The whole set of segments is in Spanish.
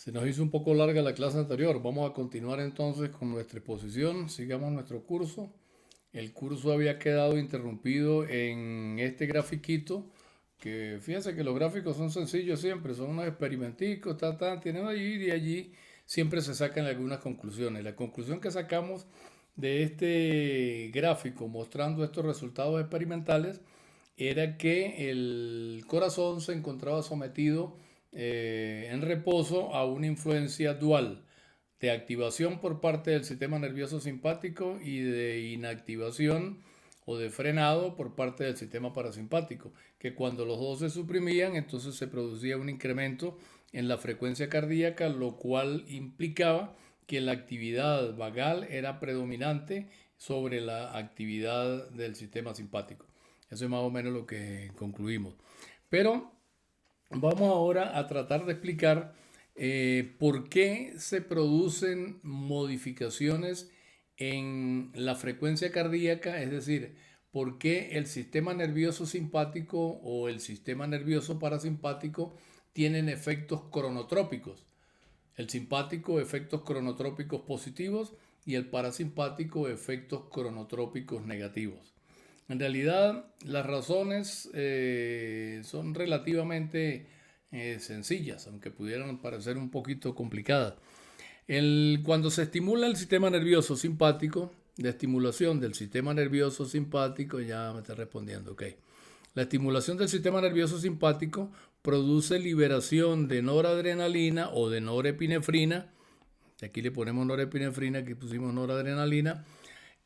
Se nos hizo un poco larga la clase anterior. Vamos a continuar entonces con nuestra exposición. Sigamos nuestro curso. El curso había quedado interrumpido en este grafiquito, que fíjense que los gráficos son sencillos siempre, son unos experimenticos, tienen allí y de allí siempre se sacan algunas conclusiones. La conclusión que sacamos de este gráfico mostrando estos resultados experimentales era que el corazón se encontraba sometido en reposo a una influencia dual de activación por parte del sistema nervioso simpático y de inactivación o de frenado por parte del sistema parasimpático, que cuando los dos se suprimían, entonces se producía un incremento en la frecuencia cardíaca, lo cual implicaba que la actividad vagal era predominante sobre la actividad del sistema simpático. Eso es más o menos lo que concluimos. Pero vamos ahora a tratar de explicar por qué se producen modificaciones en la frecuencia cardíaca, es decir, por qué el sistema nervioso simpático o el sistema nervioso parasimpático tienen efectos cronotrópicos. El simpático, efectos cronotrópicos positivos, y el parasimpático, efectos cronotrópicos negativos. En realidad, las razones son relativamente sencillas, aunque pudieran parecer un poquito complicadas. Cuando se estimula el sistema nervioso simpático, la estimulación del sistema nervioso simpático, ya me está respondiendo, ok. La estimulación del sistema nervioso simpático produce liberación de noradrenalina o de norepinefrina. Aquí le ponemos norepinefrina, aquí pusimos noradrenalina.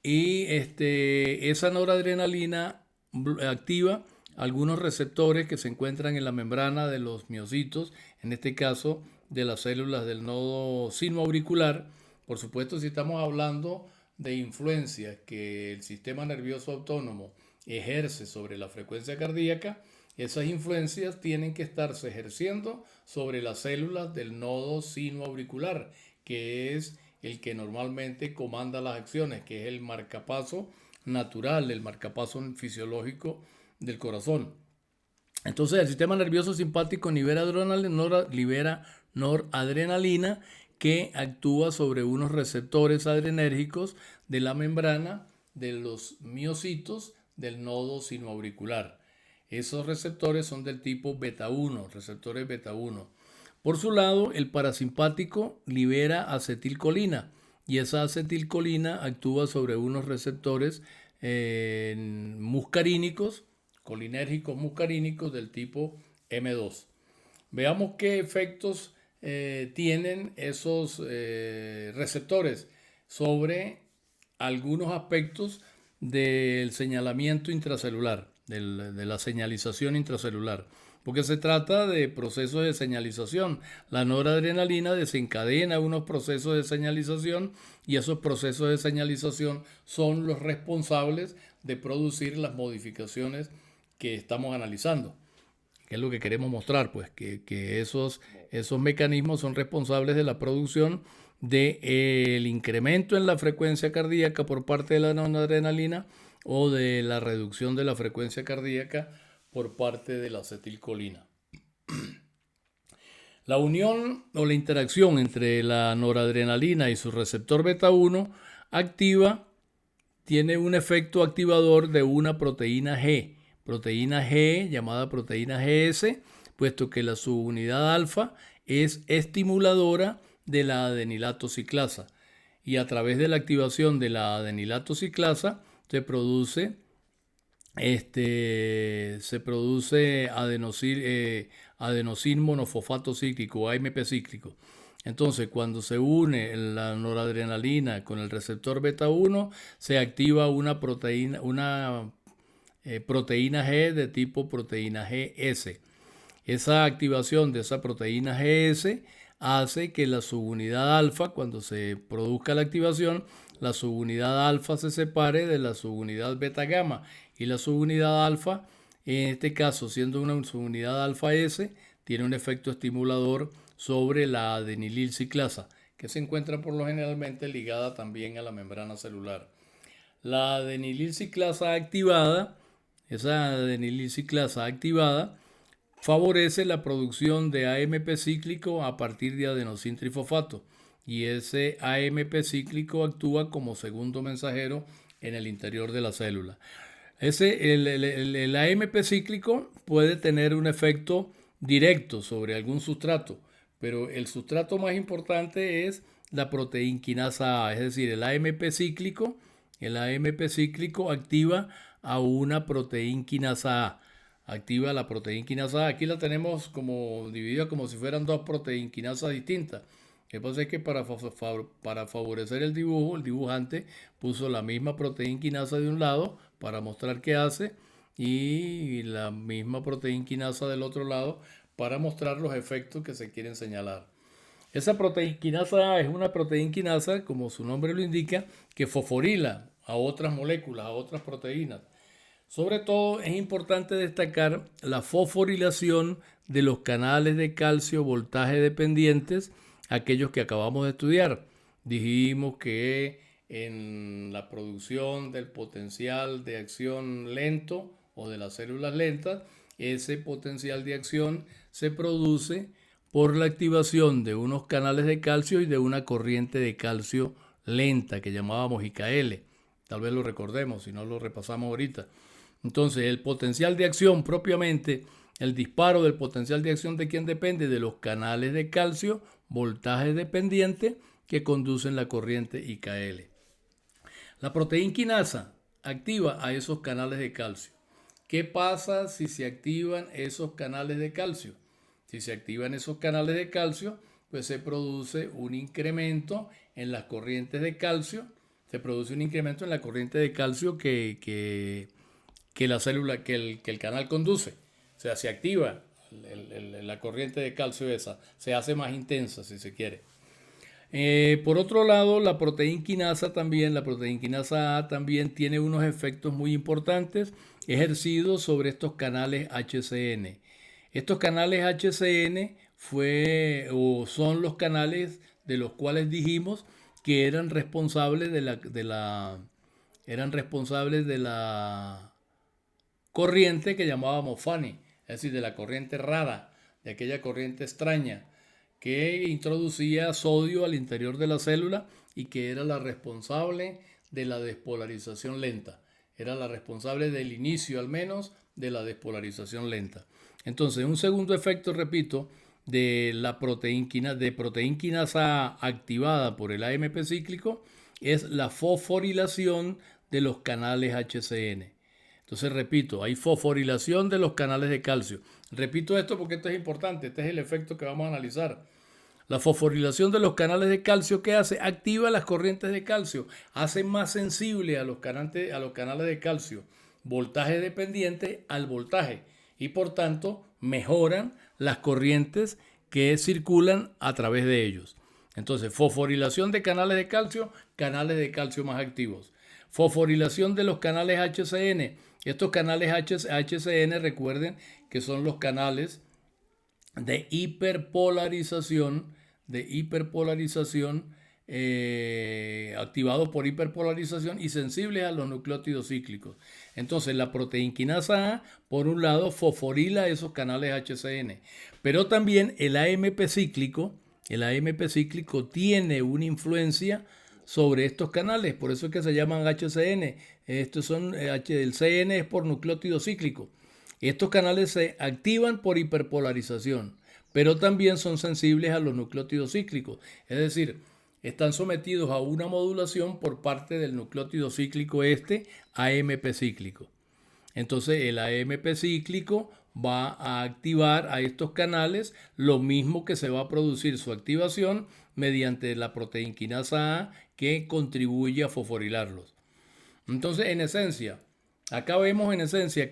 Y esa noradrenalina activa algunos receptores que se encuentran en la membrana de los miocitos, en este caso de las células del nodo sinoauricular. Por supuesto, si estamos hablando de influencias que el sistema nervioso autónomo ejerce sobre la frecuencia cardíaca, esas influencias tienen que estarse ejerciendo sobre las células del nodo sinoauricular, que es el que normalmente comanda las acciones, que es el marcapaso natural, el marcapaso fisiológico del corazón. Entonces el sistema nervioso simpático libera noradrenalina que actúa sobre unos receptores adrenérgicos de la membrana de los miocitos del nodo sinoauricular. Esos receptores son del tipo beta 1, receptores beta 1. Por su lado, el parasimpático libera acetilcolina y esa acetilcolina actúa sobre unos receptores muscarínicos, colinérgicos muscarínicos del tipo M2. Veamos qué efectos tienen esos receptores sobre algunos aspectos del señalamiento intracelular, de la señalización intracelular, porque se trata de procesos de señalización. La noradrenalina desencadena unos procesos de señalización y esos procesos de señalización son los responsables de producir las modificaciones que estamos analizando. ¿Qué es lo que queremos mostrar? Pues que esos mecanismos son responsables de la producción del incremento en la frecuencia cardíaca por parte de la noradrenalina o de la reducción de la frecuencia cardíaca por parte de la acetilcolina. La unión o la interacción entre la noradrenalina y su receptor beta 1 tiene un efecto activador de una proteína G llamada proteína GS, puesto que la subunidad alfa es estimuladora de la adenilato ciclasa y a través de la activación de la adenilato ciclasa se produce adenosín monofosfato cíclico, AMP cíclico. Entonces, cuando se une la noradrenalina con el receptor beta 1, se activa una proteína G de tipo proteína GS. Esa activación de esa proteína GS hace que la subunidad alfa, cuando se produzca la activación, la subunidad alfa se separe de la subunidad beta gamma y la subunidad alfa, en este caso siendo una subunidad alfa S, tiene un efecto estimulador sobre la adenilil ciclasa, que se encuentra por lo generalmente ligada también a la membrana celular. La adenilil ciclasa activada, esa adenilil ciclasa activada, favorece la producción de AMP cíclico a partir de adenosintrifosfato. Y ese AMP cíclico actúa como segundo mensajero en el interior de la célula. El AMP cíclico puede tener un efecto directo sobre algún sustrato, pero el sustrato más importante es la proteinquinasa A, es decir, el AMP cíclico activa a una proteinquinasa A. Activa la proteinquinasa A. Aquí la tenemos como dividida como si fueran dos proteinquinasas distintas. Lo que pasa es que para favorecer el dibujo, el dibujante puso la misma proteinquinasa de un lado para mostrar qué hace y la misma proteinquinasa del otro lado para mostrar los efectos que se quieren señalar. Esa proteinquinasa A es una proteinquinasa, como su nombre lo indica, que fosforila a otras moléculas, a otras proteínas. Sobre todo es importante destacar la fosforilación de los canales de calcio voltaje dependientes, aquellos que acabamos de estudiar. Dijimos que en la producción del potencial de acción lento o de las células lentas, ese potencial de acción se produce por la activación de unos canales de calcio y de una corriente de calcio lenta que llamábamos IKL. Tal vez lo recordemos, si no lo repasamos ahorita. Entonces, el potencial de acción propiamente, el disparo del potencial de acción, ¿de quién depende? De los canales de calcio, voltaje dependiente, que conducen la corriente IKL. La proteinquinasa activa a esos canales de calcio. ¿Qué pasa si se activan esos canales de calcio? Si se activan esos canales de calcio, pues se produce un incremento en las corrientes de calcio. Se produce un incremento en la corriente de calcio que la célula, que el canal conduce. O sea, se activa la corriente de calcio esa, se hace más intensa si se quiere. Por otro lado, la proteinquinasa A también tiene unos efectos muy importantes ejercidos sobre estos canales HCN. Estos canales HCN son los canales de los cuales dijimos que eran responsables de la corriente que llamábamos Fanny, es decir, de la corriente rara, de aquella corriente extraña que introducía sodio al interior de la célula y que era la responsable de la despolarización lenta. Era la responsable del inicio, al menos, de la despolarización lenta. Entonces, un segundo efecto, repito, de la proteinquinasa activada por el AMP cíclico es la fosforilación de los canales HCN. Entonces, repito, hay fosforilación de los canales de calcio. Repito esto porque esto es importante, este es el efecto que vamos a analizar. La fosforilación de los canales de calcio, ¿qué hace? Activa las corrientes de calcio, hace más sensible a los canales de calcio, voltaje dependiente al voltaje, y por tanto mejoran las corrientes que circulan a través de ellos. Entonces, fosforilación de canales de calcio más activos. Fosforilación de los canales HCN. Estos canales HCN, recuerden que son los canales de hiperpolarización, activados por hiperpolarización y sensibles a los nucleótidos cíclicos. Entonces, la proteinquinasa A, por un lado, fosforila esos canales HCN, pero también el AMP cíclico tiene una influencia sobre estos canales, por eso es que se llaman HCN. El CN es por nucleótido cíclico. Estos canales se activan por hiperpolarización, pero también son sensibles a los nucleótidos cíclicos, es decir, están sometidos a una modulación por parte del nucleótido cíclico AMP cíclico. Entonces el AMP cíclico va a activar a estos canales, lo mismo que se va a producir su activación mediante la proteinquinasa A que contribuye a fosforilarlos. Entonces, en esencia, acá vemos que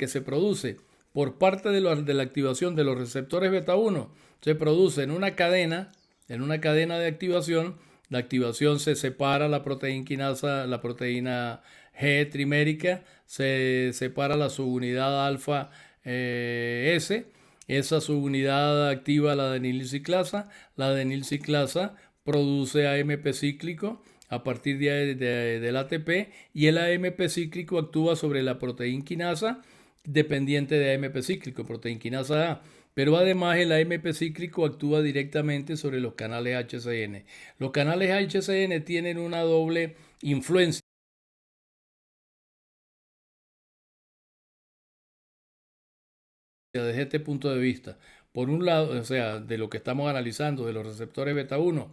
se produce por parte de la activación de los receptores beta 1, se produce en una cadena de activación. La activación se separa la proteinquinasa, la proteína G trimérica, se separa la subunidad alfa S, esa subunidad activa la adenilciclasa produce AMP cíclico a partir del ATP, y el AMP cíclico actúa sobre la proteinquinasa dependiente de AMP cíclico, proteinquinasa A, pero además el AMP cíclico actúa directamente sobre los canales HCN. Los canales HCN tienen una doble influencia desde este punto de vista. Por un lado, o sea, de lo que estamos analizando, de los receptores beta 1.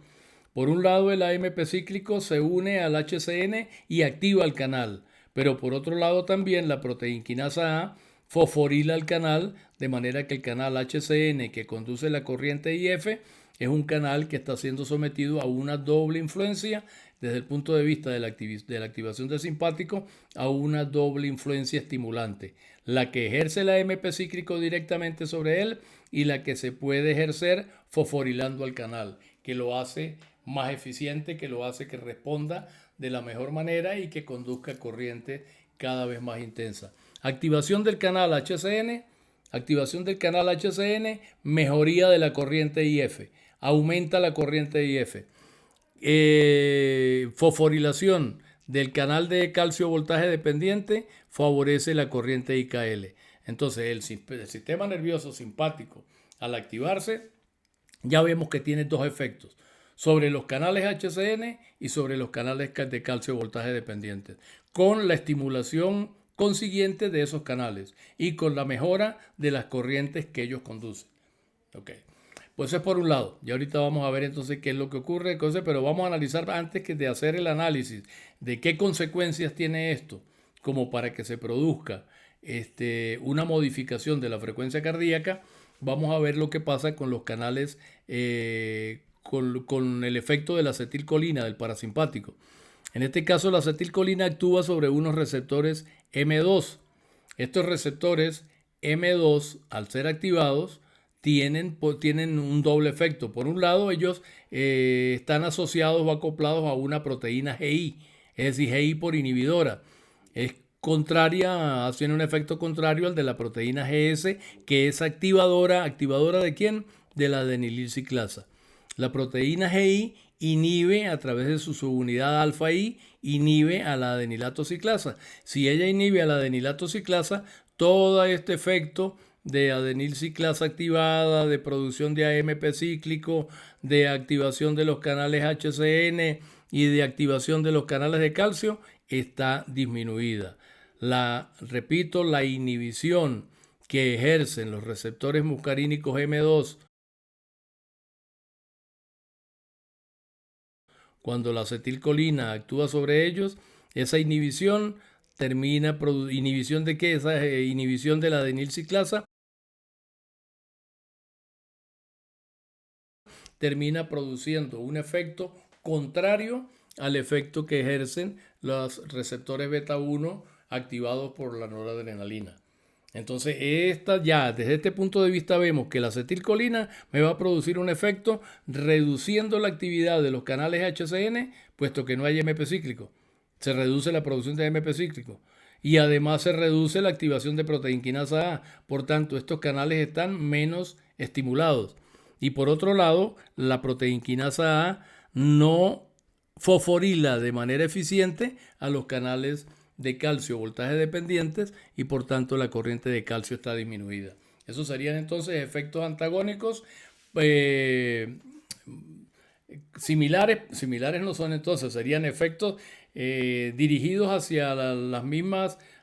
Por un lado, el AMP cíclico se une al HCN y activa el canal, pero por otro lado también la proteinquinasa A fosforila el canal, de manera que el canal HCN que conduce la corriente IF es un canal que está siendo sometido a una doble influencia desde el punto de vista de la activación del simpático, a una doble influencia estimulante, la que ejerce el AMP cíclico directamente sobre él y la que se puede ejercer fosforilando al canal, que lo hace más eficiente, que lo hace que responda de la mejor manera y que conduzca corriente cada vez más intensa. Activación del canal HCN, mejoría de la corriente IF, aumenta la corriente IF. Fosforilación del canal de calcio voltaje dependiente favorece la corriente IKL. Entonces el sistema nervioso simpático, al activarse, ya vemos que tiene dos efectos: sobre los canales HCN y sobre los canales de calcio voltaje dependientes, con la estimulación consiguiente de esos canales y con la mejora de las corrientes que ellos conducen. Okay. Pues eso es por un lado. Y ahorita vamos a ver entonces qué es lo que ocurre, pero vamos a analizar antes que de hacer el análisis de qué consecuencias tiene esto, como para que se produzca una modificación de la frecuencia cardíaca. Vamos a ver lo que pasa con los canales, con el efecto de la acetilcolina, del parasimpático. En este caso, la acetilcolina actúa sobre unos receptores M2. Estos receptores M2, al ser activados, tienen un doble efecto. Por un lado, ellos están asociados o acoplados a una proteína GI, es decir, GI por inhibidora. Es contraria, tiene un efecto contrario al de la proteína GS, que es activadora. ¿Activadora de quién? De la adenilciclasa. La proteína GI inhibe a través de su subunidad alfa I, inhibe a la adenilatociclasa. Si ella inhibe a la adenilatociclasa, todo este efecto de adenilciclasa activada, de producción de AMP cíclico, de activación de los canales HCN y de activación de los canales de calcio, está disminuida. Repito, la inhibición que ejercen los receptores muscarínicos M2 cuando la acetilcolina actúa sobre ellos, esa inhibición termina, ¿inhibición de qué? Esa inhibición de la adenilciclasa termina produciendo un efecto contrario al efecto que ejercen los receptores beta 1 activados por la noradrenalina. Entonces, desde este punto de vista vemos que la acetilcolina me va a producir un efecto reduciendo la actividad de los canales HCN, puesto que no hay AMP cíclico. Se reduce la producción de AMP cíclico. Y además se reduce la activación de proteinquinasa A. Por tanto, estos canales están menos estimulados. Y por otro lado, la proteinquinasa A no fosforila de manera eficiente a los canales de calcio voltaje dependientes y por tanto la corriente de calcio está disminuida. Esos serían entonces efectos antagónicos. Similares no son, entonces serían efectos dirigidos hacia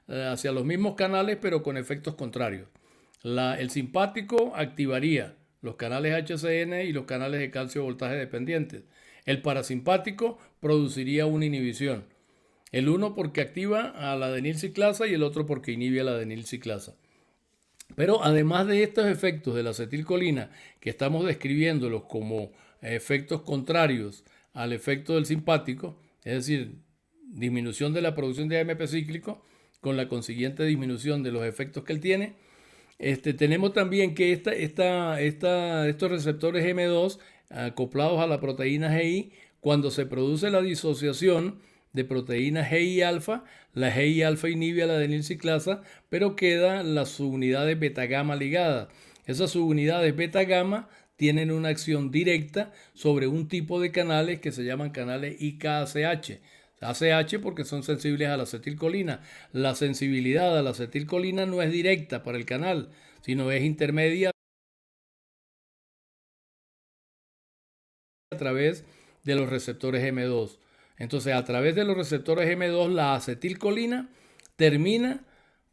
hacia los mismos canales, pero con efectos contrarios. El simpático activaría los canales HCN y los canales de calcio voltaje dependientes. El parasimpático produciría una inhibición. El uno porque activa a la adenilciclasa y el otro porque inhibe a la adenilciclasa. Pero además de estos efectos de la acetilcolina, que estamos describiéndolos como efectos contrarios al efecto del simpático, es decir, disminución de la producción de AMP cíclico con la consiguiente disminución de los efectos que él tiene, tenemos también que estos receptores M2 acoplados a la proteína GI, cuando se produce la disociación de proteína GI alfa, la GI alfa inhibe a la adenilciclasa, pero quedan las subunidades beta gamma ligadas. Esas subunidades beta gamma tienen una acción directa sobre un tipo de canales que se llaman canales IKACH. ACH porque son sensibles a la acetilcolina. La sensibilidad a la acetilcolina no es directa para el canal, sino es intermedia. a través de los receptores M2. Entonces, a través de los receptores M2, la acetilcolina termina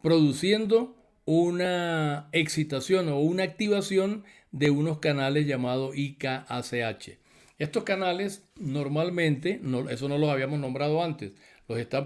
produciendo una excitación o una activación de unos canales llamados IKACH. Estos canales normalmente, eso no los habíamos nombrado antes,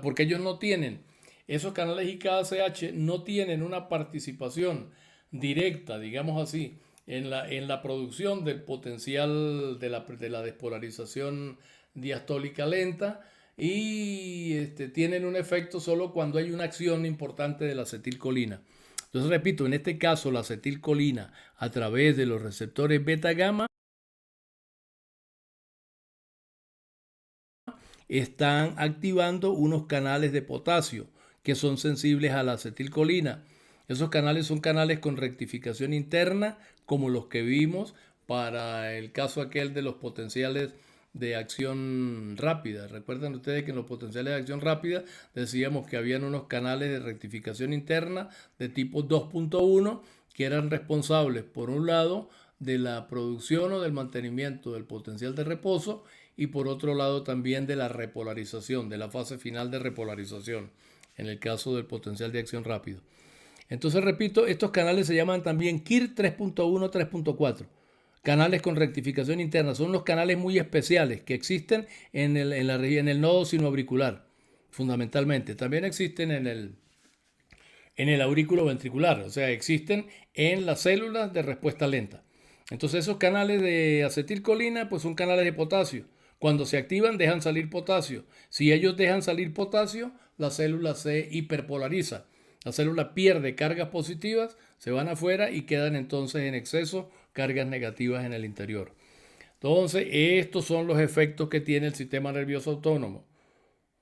porque ellos no tienen, esos canales IKACH no tienen una participación directa, digamos así, en la producción del potencial de la despolarización diastólica lenta, y tienen un efecto solo cuando hay una acción importante de la acetilcolina. Entonces, repito, en este caso la acetilcolina a través de los receptores beta gamma están activando unos canales de potasio que son sensibles a la acetilcolina. Esos canales son canales con rectificación interna, como los que vimos para el caso aquel de los potenciales de acción rápida. Recuerdan ustedes que en los potenciales de acción rápida decíamos que habían unos canales de rectificación interna de tipo 2.1 que eran responsables, por un lado, de la producción o del mantenimiento del potencial de reposo, y por otro lado también de la repolarización, de la fase final de repolarización, en el caso del potencial de acción rápido. Entonces, repito, estos canales se llaman también KIR 3.1, 3.4. Canales con rectificación interna. Son los canales muy especiales que existen en el nodo sinoauricular, fundamentalmente. También existen en el aurículo ventricular, o sea, existen en las células de respuesta lenta. Entonces, esos canales de acetilcolina pues son canales de potasio. Cuando se activan dejan salir potasio. Si ellos dejan salir potasio, la célula se hiperpolariza. La célula pierde cargas positivas, se van afuera y quedan entonces en exceso cargas negativas en el interior. Entonces, estos son los efectos que tiene el sistema nervioso autónomo.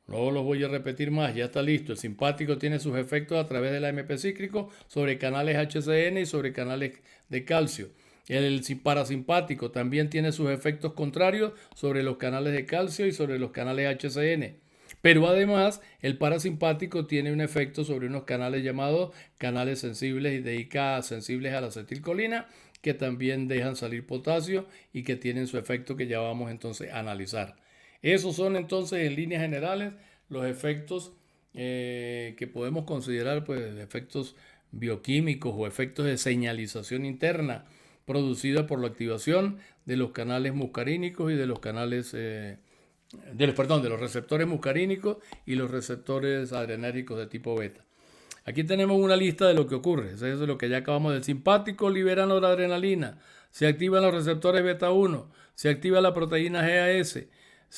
No los voy a repetir más, ya está listo. El simpático tiene sus efectos a través del AMP cíclico sobre canales HCN y sobre canales de calcio. El parasimpático también tiene sus efectos contrarios sobre los canales de calcio y sobre los canales HCN. Pero además, el parasimpático tiene un efecto sobre unos canales llamados canales sensibles de IK sensibles a la acetilcolina, que también dejan salir potasio y que tienen su efecto que ya vamos entonces a analizar. Esos son entonces en líneas generales los efectos que podemos considerar pues efectos bioquímicos o efectos de señalización interna producida por la activación de los canales muscarínicos y de los canales de los receptores muscarínicos y los receptores adrenérgicos de tipo beta. Aquí tenemos una lista de lo que ocurre. Eso es lo que ya acabamos del simpático, libera noradrenalina, se activan los receptores beta 1, se activa la proteína GAS,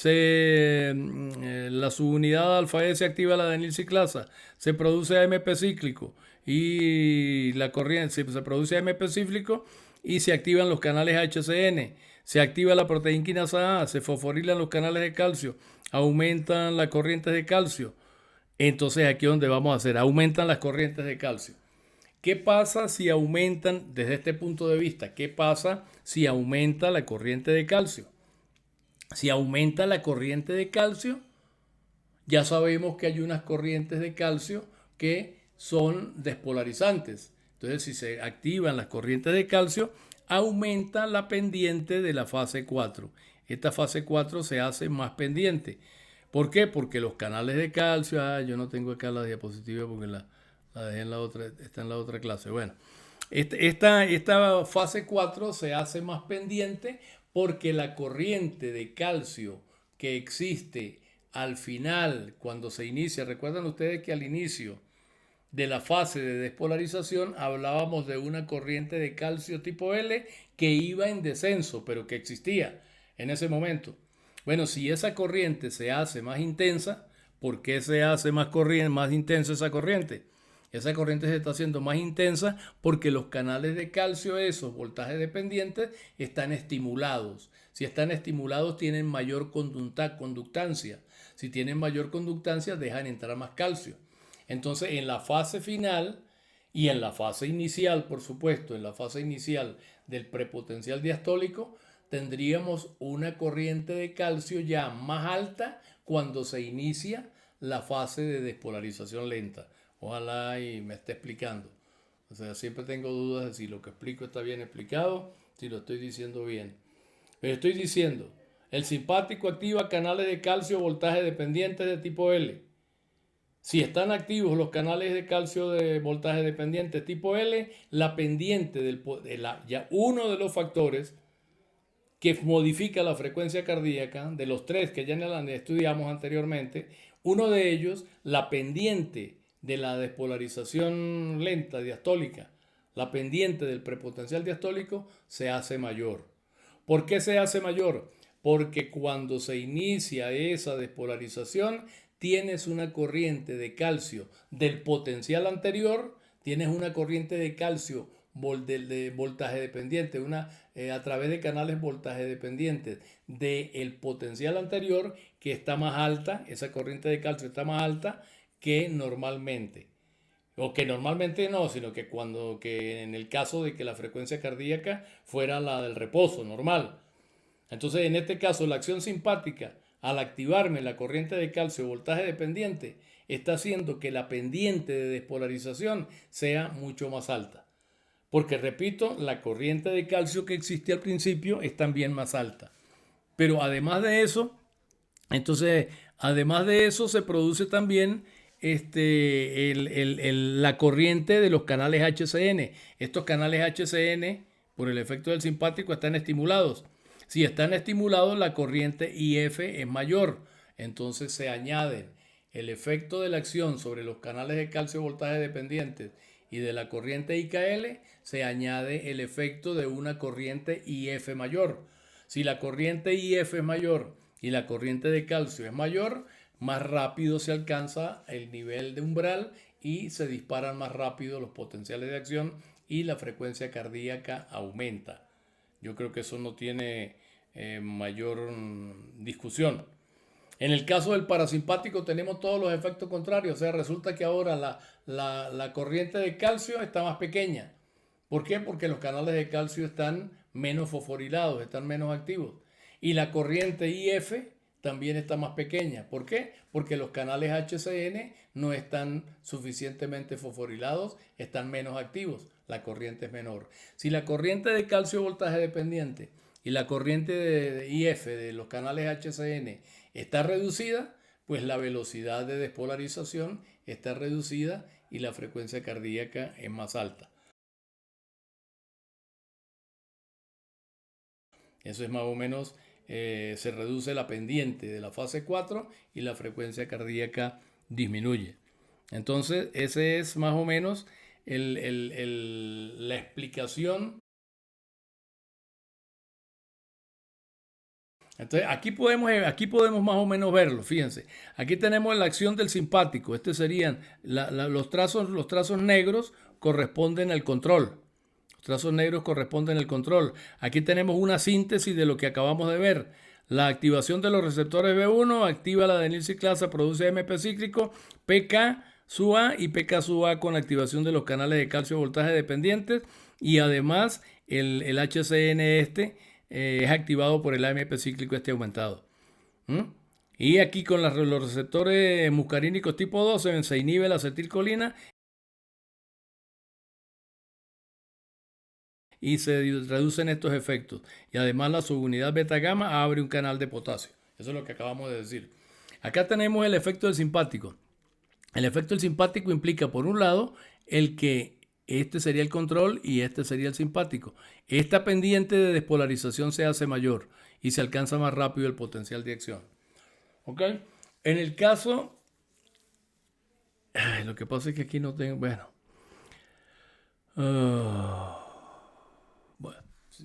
la subunidad alfa S activa la adenilciclasa, se produce AMP cíclico y la corriente se produce AMP cíclico y se activan los canales HCN, se activa la proteína quinasa A, se fosforilan los canales de calcio, aumentan las corrientes de calcio. Entonces aquí es donde vamos a hacer, aumentan las corrientes de calcio. ¿Qué pasa si aumentan, desde este punto de vista, qué pasa si aumenta la corriente de calcio? Si aumenta la corriente de calcio, ya sabemos que hay unas corrientes de calcio que son despolarizantes. Entonces, si se activan las corrientes de calcio, aumenta la pendiente de la fase 4. Esta fase 4 se hace más pendiente. ¿Por qué? Porque los canales de calcio, yo no tengo acá la diapositiva porque la dejé en la otra, está en la otra clase. Bueno, esta fase 4 se hace más pendiente porque la corriente de calcio que existe al final, cuando se inicia, recuerdan ustedes que al inicio de la fase de despolarización hablábamos de una corriente de calcio tipo L que iba en descenso, pero que existía en ese momento. Bueno, si esa corriente se hace más intensa, ¿por qué se hace más intensa esa corriente? Esa corriente se está haciendo más intensa porque los canales de calcio, esos voltajes dependientes, están estimulados. Si están estimulados, tienen mayor conductancia. Si tienen mayor conductancia, dejan entrar más calcio. Entonces, en la fase final y en la fase inicial, por supuesto, en la fase inicial del prepotencial diastólico, tendríamos una corriente de calcio ya más alta cuando se inicia la fase de despolarización lenta. Ojalá y me esté explicando. O sea, siempre tengo dudas de si lo que explico está bien explicado, si lo estoy diciendo bien. Pero estoy diciendo, El simpático activa canales de calcio voltaje dependientes de tipo L. Si están activos los canales de calcio de voltaje dependiente tipo L, la pendiente ya uno de los factores que modifica la frecuencia cardíaca, de los tres que ya estudiamos anteriormente, uno de ellos, la pendiente de la despolarización lenta diastólica, la pendiente del prepotencial diastólico, se hace mayor. ¿Por qué se hace mayor? Porque cuando se inicia esa despolarización, tienes una corriente de calcio del potencial anterior, tienes una corriente de calcio de voltaje dependiente, a través de canales voltaje dependientes del potencial anterior, que está más alta, esa corriente de calcio está más alta que normalmente. O que normalmente no, sino que en el caso de que la frecuencia cardíaca fuera la del reposo normal. Entonces, en este caso, la acción simpática, al activarme la corriente de calcio voltaje dependiente, está haciendo que la pendiente de despolarización sea mucho más alta. Porque, repito, la corriente de calcio que existía al principio es también más alta. Pero además de eso, se produce también la corriente de los canales HCN. Estos canales HCN, por el efecto del simpático, están estimulados. Si están estimulados, la corriente IF es mayor. Entonces se añaden el efecto de la acción sobre los canales de calcio voltaje dependientes y de la corriente IKL, se añade el efecto de una corriente IF mayor. Si la corriente IF es mayor y la corriente de calcio es mayor, más rápido se alcanza el nivel de umbral y se disparan más rápido los potenciales de acción y la frecuencia cardíaca aumenta. Yo creo que eso no tiene mayor discusión. En el caso del parasimpático tenemos todos los efectos contrarios. O sea, resulta que ahora la corriente de calcio está más pequeña. ¿Por qué? Porque los canales de calcio están menos fosforilados, están menos activos. Y la corriente IF también está más pequeña. ¿Por qué? Porque los canales HCN no están suficientemente fosforilados, están menos activos. La corriente es menor. Si la corriente de calcio voltaje dependiente y la corriente de IF de los canales HCN está reducida, pues la velocidad de despolarización está reducida y la frecuencia cardíaca es más alta. Eso es más o menos, se reduce la pendiente de la fase 4 y la frecuencia cardíaca disminuye. Entonces, ese es más o menos la explicación. Entonces, aquí podemos más o menos verlo, fíjense. Aquí tenemos la acción del simpático. Serían los trazos negros corresponden al control. Los trazos negros corresponden al control. Aquí tenemos una síntesis de lo que acabamos de ver. La activación de los receptores B1 activa la adenilciclasa, produce AMP cíclico, PK sub A y PK sub A con la activación de los canales de calcio voltaje dependientes, y además el HCN es activado por el AMP cíclico aumentado. Y aquí con los receptores muscarínicos tipo 2 se inhibe la acetilcolina y se reducen estos efectos. Y además la subunidad beta gamma abre un canal de potasio. Eso es lo que acabamos de decir. Acá tenemos el efecto del simpático. El efecto del simpático implica, por un lado, el que este sería el control y este sería el simpático. Esta pendiente de despolarización se hace mayor y se alcanza más rápido el potencial de acción. ¿Ok? En el caso... lo que pasa es que aquí no tengo... Bueno,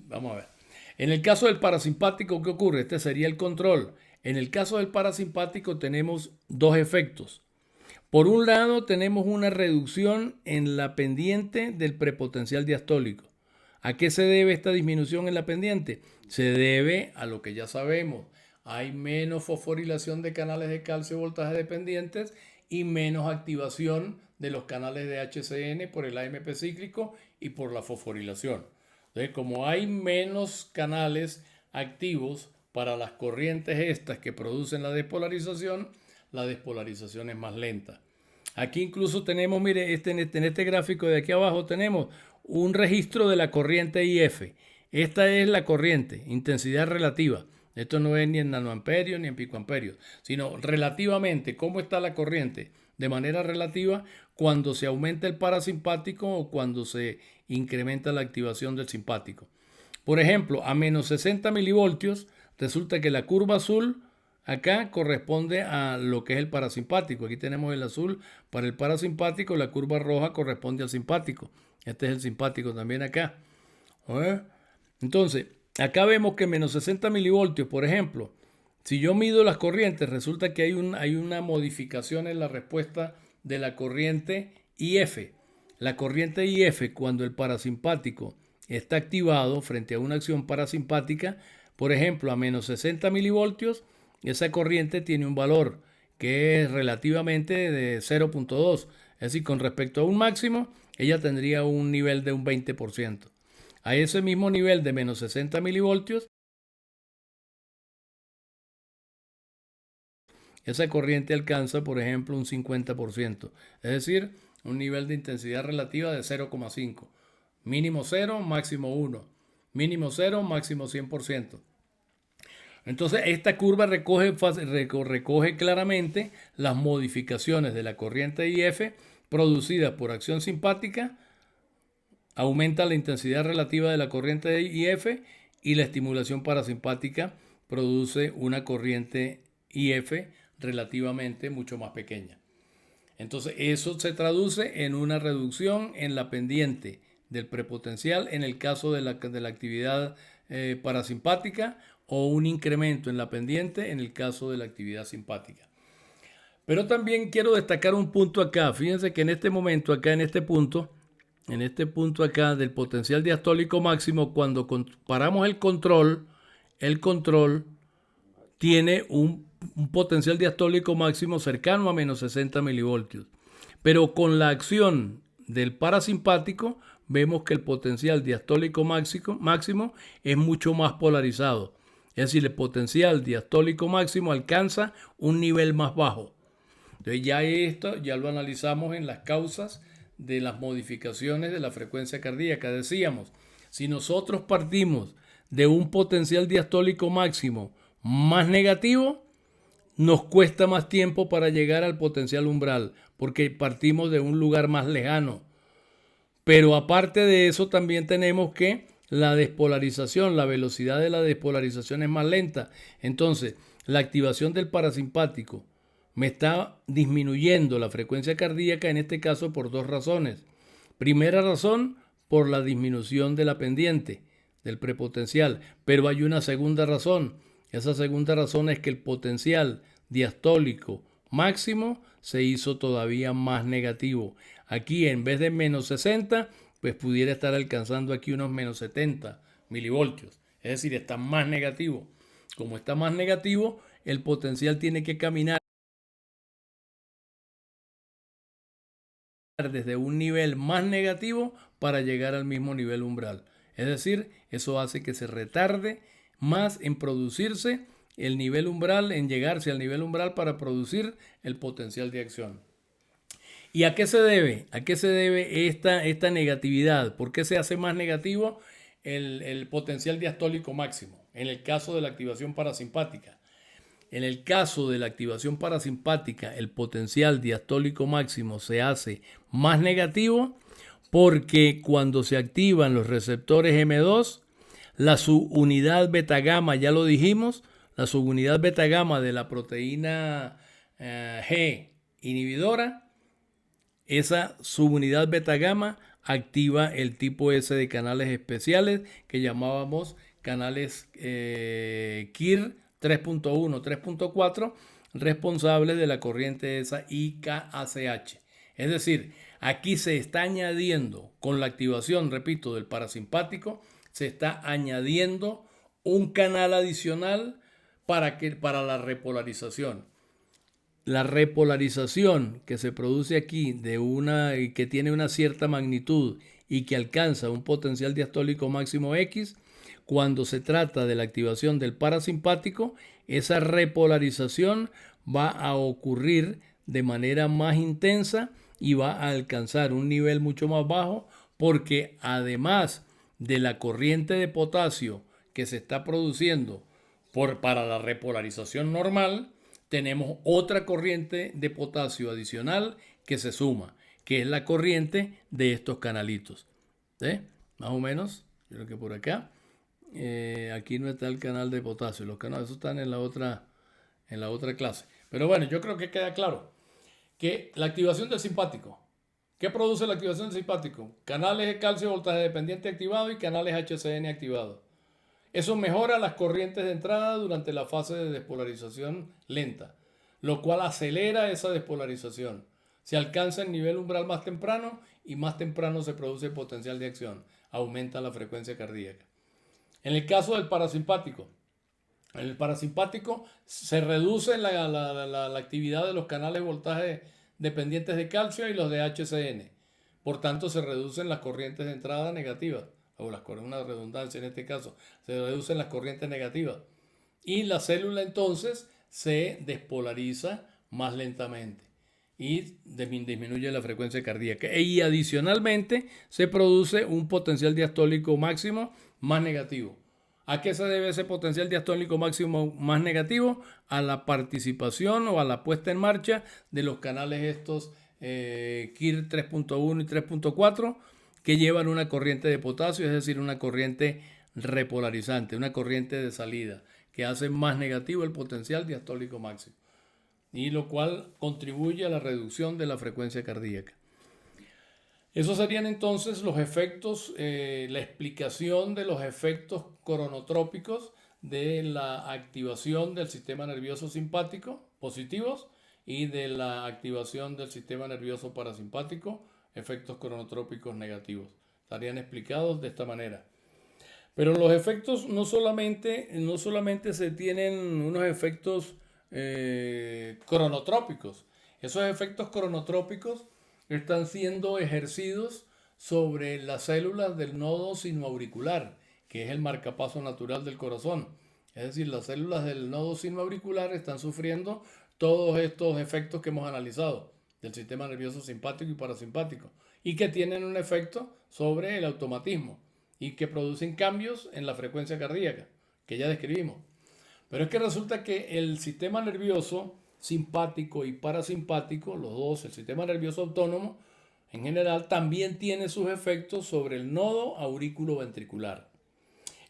vamos a ver. En el caso del parasimpático, ¿qué ocurre? Este sería el control. En el caso del parasimpático tenemos dos efectos. Por un lado, tenemos una reducción en la pendiente del prepotencial diastólico. ¿A qué se debe esta disminución en la pendiente? Se debe a lo que ya sabemos. Hay menos fosforilación de canales de calcio voltaje dependientes y menos activación de los canales de HCN por el AMP cíclico y por la fosforilación. Entonces, como hay menos canales activos para las corrientes estas que producen la despolarización es más lenta. Aquí incluso tenemos, mire, en este gráfico de aquí abajo tenemos un registro de la corriente IF. Esta es la corriente, intensidad relativa. Esto no es ni en nanoamperios ni en picoamperios, sino relativamente cómo está la corriente de manera relativa cuando se aumenta el parasimpático o cuando se incrementa la activación del simpático. Por ejemplo, a menos 60 milivoltios, resulta que la curva azul acá corresponde a lo que es el parasimpático. Aquí tenemos el azul para el parasimpático, la curva roja corresponde al simpático. Este es el simpático también acá. Entonces, acá vemos que menos 60 milivoltios, por ejemplo, si yo mido las corrientes, resulta que hay una modificación en la respuesta de la corriente IF. La corriente IF, cuando el parasimpático está activado frente a una acción parasimpática, por ejemplo, a menos 60 milivoltios, esa corriente tiene un valor que es relativamente de 0.2. Es decir, con respecto a un máximo, ella tendría un nivel de un 20%. A ese mismo nivel de menos 60 milivoltios, esa corriente alcanza, por ejemplo, un 50%. Es decir, un nivel de intensidad relativa de 0,5. Mínimo 0, máximo 1. Mínimo 0, máximo 100%. Entonces, esta curva recoge claramente las modificaciones de la corriente IF producidas por acción simpática, aumenta la intensidad relativa de la corriente IF y la estimulación parasimpática produce una corriente IF relativamente mucho más pequeña. Entonces, eso se traduce en una reducción en la pendiente del prepotencial en el caso de la actividad parasimpática o un incremento en la pendiente en el caso de la actividad simpática. Pero también quiero destacar un punto acá. Fíjense que en este momento, acá en este punto acá del potencial diastólico máximo, cuando comparamos el control tiene un potencial diastólico máximo cercano a menos 60 milivoltios. Pero con la acción del parasimpático vemos que el potencial diastólico máximo es mucho más polarizado. Es decir, el potencial diastólico máximo alcanza un nivel más bajo. Entonces ya esto ya lo analizamos en las causas de las modificaciones de la frecuencia cardíaca. Decíamos, si nosotros partimos de un potencial diastólico máximo más negativo, nos cuesta más tiempo para llegar al potencial umbral, porque partimos de un lugar más lejano. Pero aparte de eso, también tenemos que la despolarización, la velocidad de la despolarización es más lenta. Entonces, la activación del parasimpático me está disminuyendo la frecuencia cardíaca, en este caso por dos razones. Primera razón, por la disminución de la pendiente del prepotencial, pero hay una segunda razón. Esa segunda razón es que el potencial diastólico máximo se hizo todavía más negativo. Aquí en vez de menos 60, pues pudiera estar alcanzando aquí unos menos 70 milivoltios. Es decir, está más negativo. Como está más negativo, el potencial tiene que caminar desde un nivel más negativo para llegar al mismo nivel umbral. Es decir, eso hace que se retarde más en producirse el nivel umbral, en llegarse al nivel umbral para producir el potencial de acción. ¿Y a qué se debe? ¿A qué se debe esta negatividad? ¿Por qué se hace más negativo el potencial diastólico máximo en el caso de la activación parasimpática? En el caso de la activación parasimpática, el potencial diastólico máximo se hace más negativo porque cuando se activan los receptores M2, la subunidad beta gamma, ya lo dijimos, la subunidad beta gamma de la proteína G inhibidora, esa subunidad beta gamma activa el tipo S de canales especiales que llamábamos canales KIR 3.1, 3.4, responsables de la corriente esa IKACH. Es decir, aquí se está añadiendo, con la activación, repito, del parasimpático, se está añadiendo un canal adicional para la repolarización. La repolarización que se produce aquí que tiene una cierta magnitud y que alcanza un potencial diastólico máximo X, cuando se trata de la activación del parasimpático, esa repolarización va a ocurrir de manera más intensa y va a alcanzar un nivel mucho más bajo, porque además de la corriente de potasio que se está produciendo Para la repolarización normal, tenemos otra corriente de potasio adicional que se suma, que es la corriente de estos canalitos. ¿Sí? Más o menos, yo creo que por acá. Aquí no está el canal de potasio, los canales, eso están en la otra clase. Pero bueno, yo creo que queda claro que la activación del simpático. ¿Qué produce la activación del simpático? Canales de calcio voltaje dependiente activados y canales HCN activados. Eso mejora las corrientes de entrada durante la fase de despolarización lenta, lo cual acelera esa despolarización. Se alcanza el nivel umbral más temprano y más temprano se produce el potencial de acción. Aumenta la frecuencia cardíaca. En el caso del parasimpático, en el parasimpático se reduce la actividad de los canales de voltaje dependientes de calcio y los de HCN. Por tanto, se reducen las corrientes de entrada negativas, o una redundancia en este caso, se reducen las corrientes negativas. Y la célula entonces se despolariza más lentamente y disminuye la frecuencia cardíaca. Y adicionalmente se produce un potencial diastólico máximo más negativo. ¿A qué se debe ese potencial diastólico máximo más negativo? A la participación o a la puesta en marcha de los canales estos KIR 3.1 y 3.4 que llevan una corriente de potasio, es decir, una corriente repolarizante, una corriente de salida que hace más negativo el potencial diastólico máximo, y lo cual contribuye a la reducción de la frecuencia cardíaca. Esos serían entonces los efectos, la explicación de los efectos coronotrópicos de la activación del sistema nervioso simpático, positivos, y de la activación del sistema nervioso parasimpático, efectos coronotrópicos negativos. Estarían explicados de esta manera. Pero los efectos no solamente se tienen unos efectos cronotrópicos. Esos efectos cronotrópicos están siendo ejercidos sobre las células del nodo sinoauricular, que es el marcapaso natural del corazón. Es decir, las células del nodo sinoauricular están sufriendo todos estos efectos que hemos analizado del sistema nervioso simpático y parasimpático, y que tienen un efecto sobre el automatismo y que producen cambios en la frecuencia cardíaca, que ya describimos. Pero es que resulta que el sistema nervioso simpático y parasimpático, los dos, el sistema nervioso autónomo, en general, también tiene sus efectos sobre el nodo aurículo-ventricular.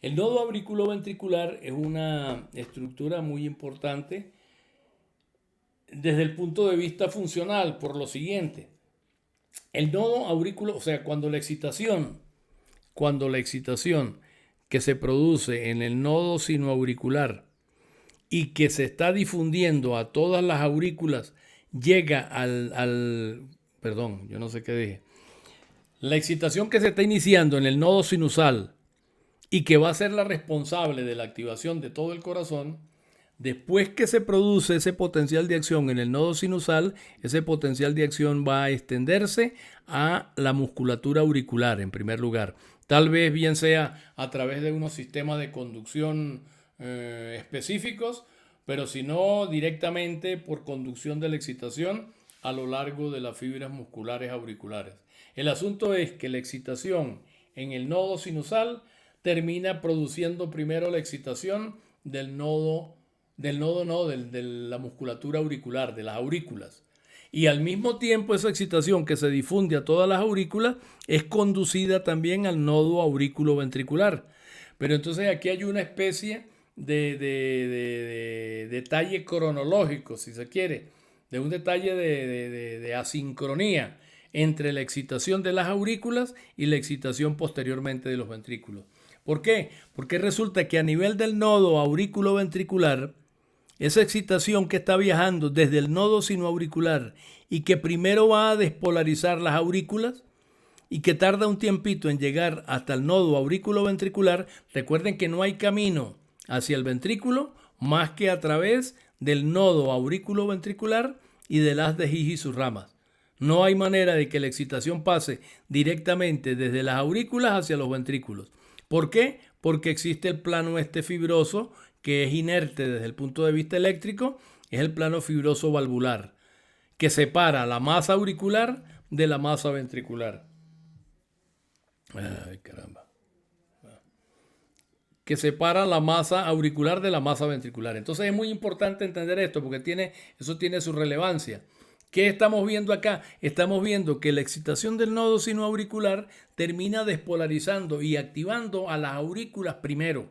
El nodo aurículo-ventricular es una estructura muy importante desde el punto de vista funcional, por lo siguiente. El nodo aurículo, o sea, cuando la excitación que se produce en el nodo sinoauricular y que se está difundiendo a todas las aurículas llega perdón, yo no sé qué dije. La excitación que se está iniciando en el nodo sinusal y que va a ser la responsable de la activación de todo el corazón, después que se produce ese potencial de acción en el nodo sinusal, ese potencial de acción va a extenderse a la musculatura auricular en primer lugar. Tal vez bien sea a través de unos sistemas de conducción específicos, pero si no directamente por conducción de la excitación a lo largo de las fibras musculares auriculares. El asunto es que la excitación en el nodo sinusal termina produciendo primero la excitación de la musculatura auricular, de las aurículas. Y al mismo tiempo esa excitación que se difunde a todas las aurículas es conducida también al nodo aurículo-ventricular. Pero entonces aquí hay una especie de detalle cronológico, si se quiere, de un detalle de asincronía entre la excitación de las aurículas y la excitación posteriormente de los ventrículos. ¿Por qué? Porque resulta que a nivel del nodo aurículo-ventricular, esa excitación que está viajando desde el nodo sinoauricular y que primero va a despolarizar las aurículas y que tarda un tiempito en llegar hasta el nodo aurículo-ventricular, recuerden que no hay camino hacia el ventrículo más que a través del nodo aurículo-ventricular y del haz de His y sus ramas. No hay manera de que la excitación pase directamente desde las aurículas hacia los ventrículos. ¿Por qué? Porque existe el plano fibroso que es inerte desde el punto de vista eléctrico, es el plano fibroso valvular, que separa la masa auricular de la masa ventricular. Ay, caramba. que separa la masa auricular de la masa ventricular. Entonces es muy importante entender esto porque eso tiene su relevancia. ¿Qué estamos viendo acá? Estamos viendo que la excitación del nodo sinoauricular termina despolarizando y activando a las aurículas primero.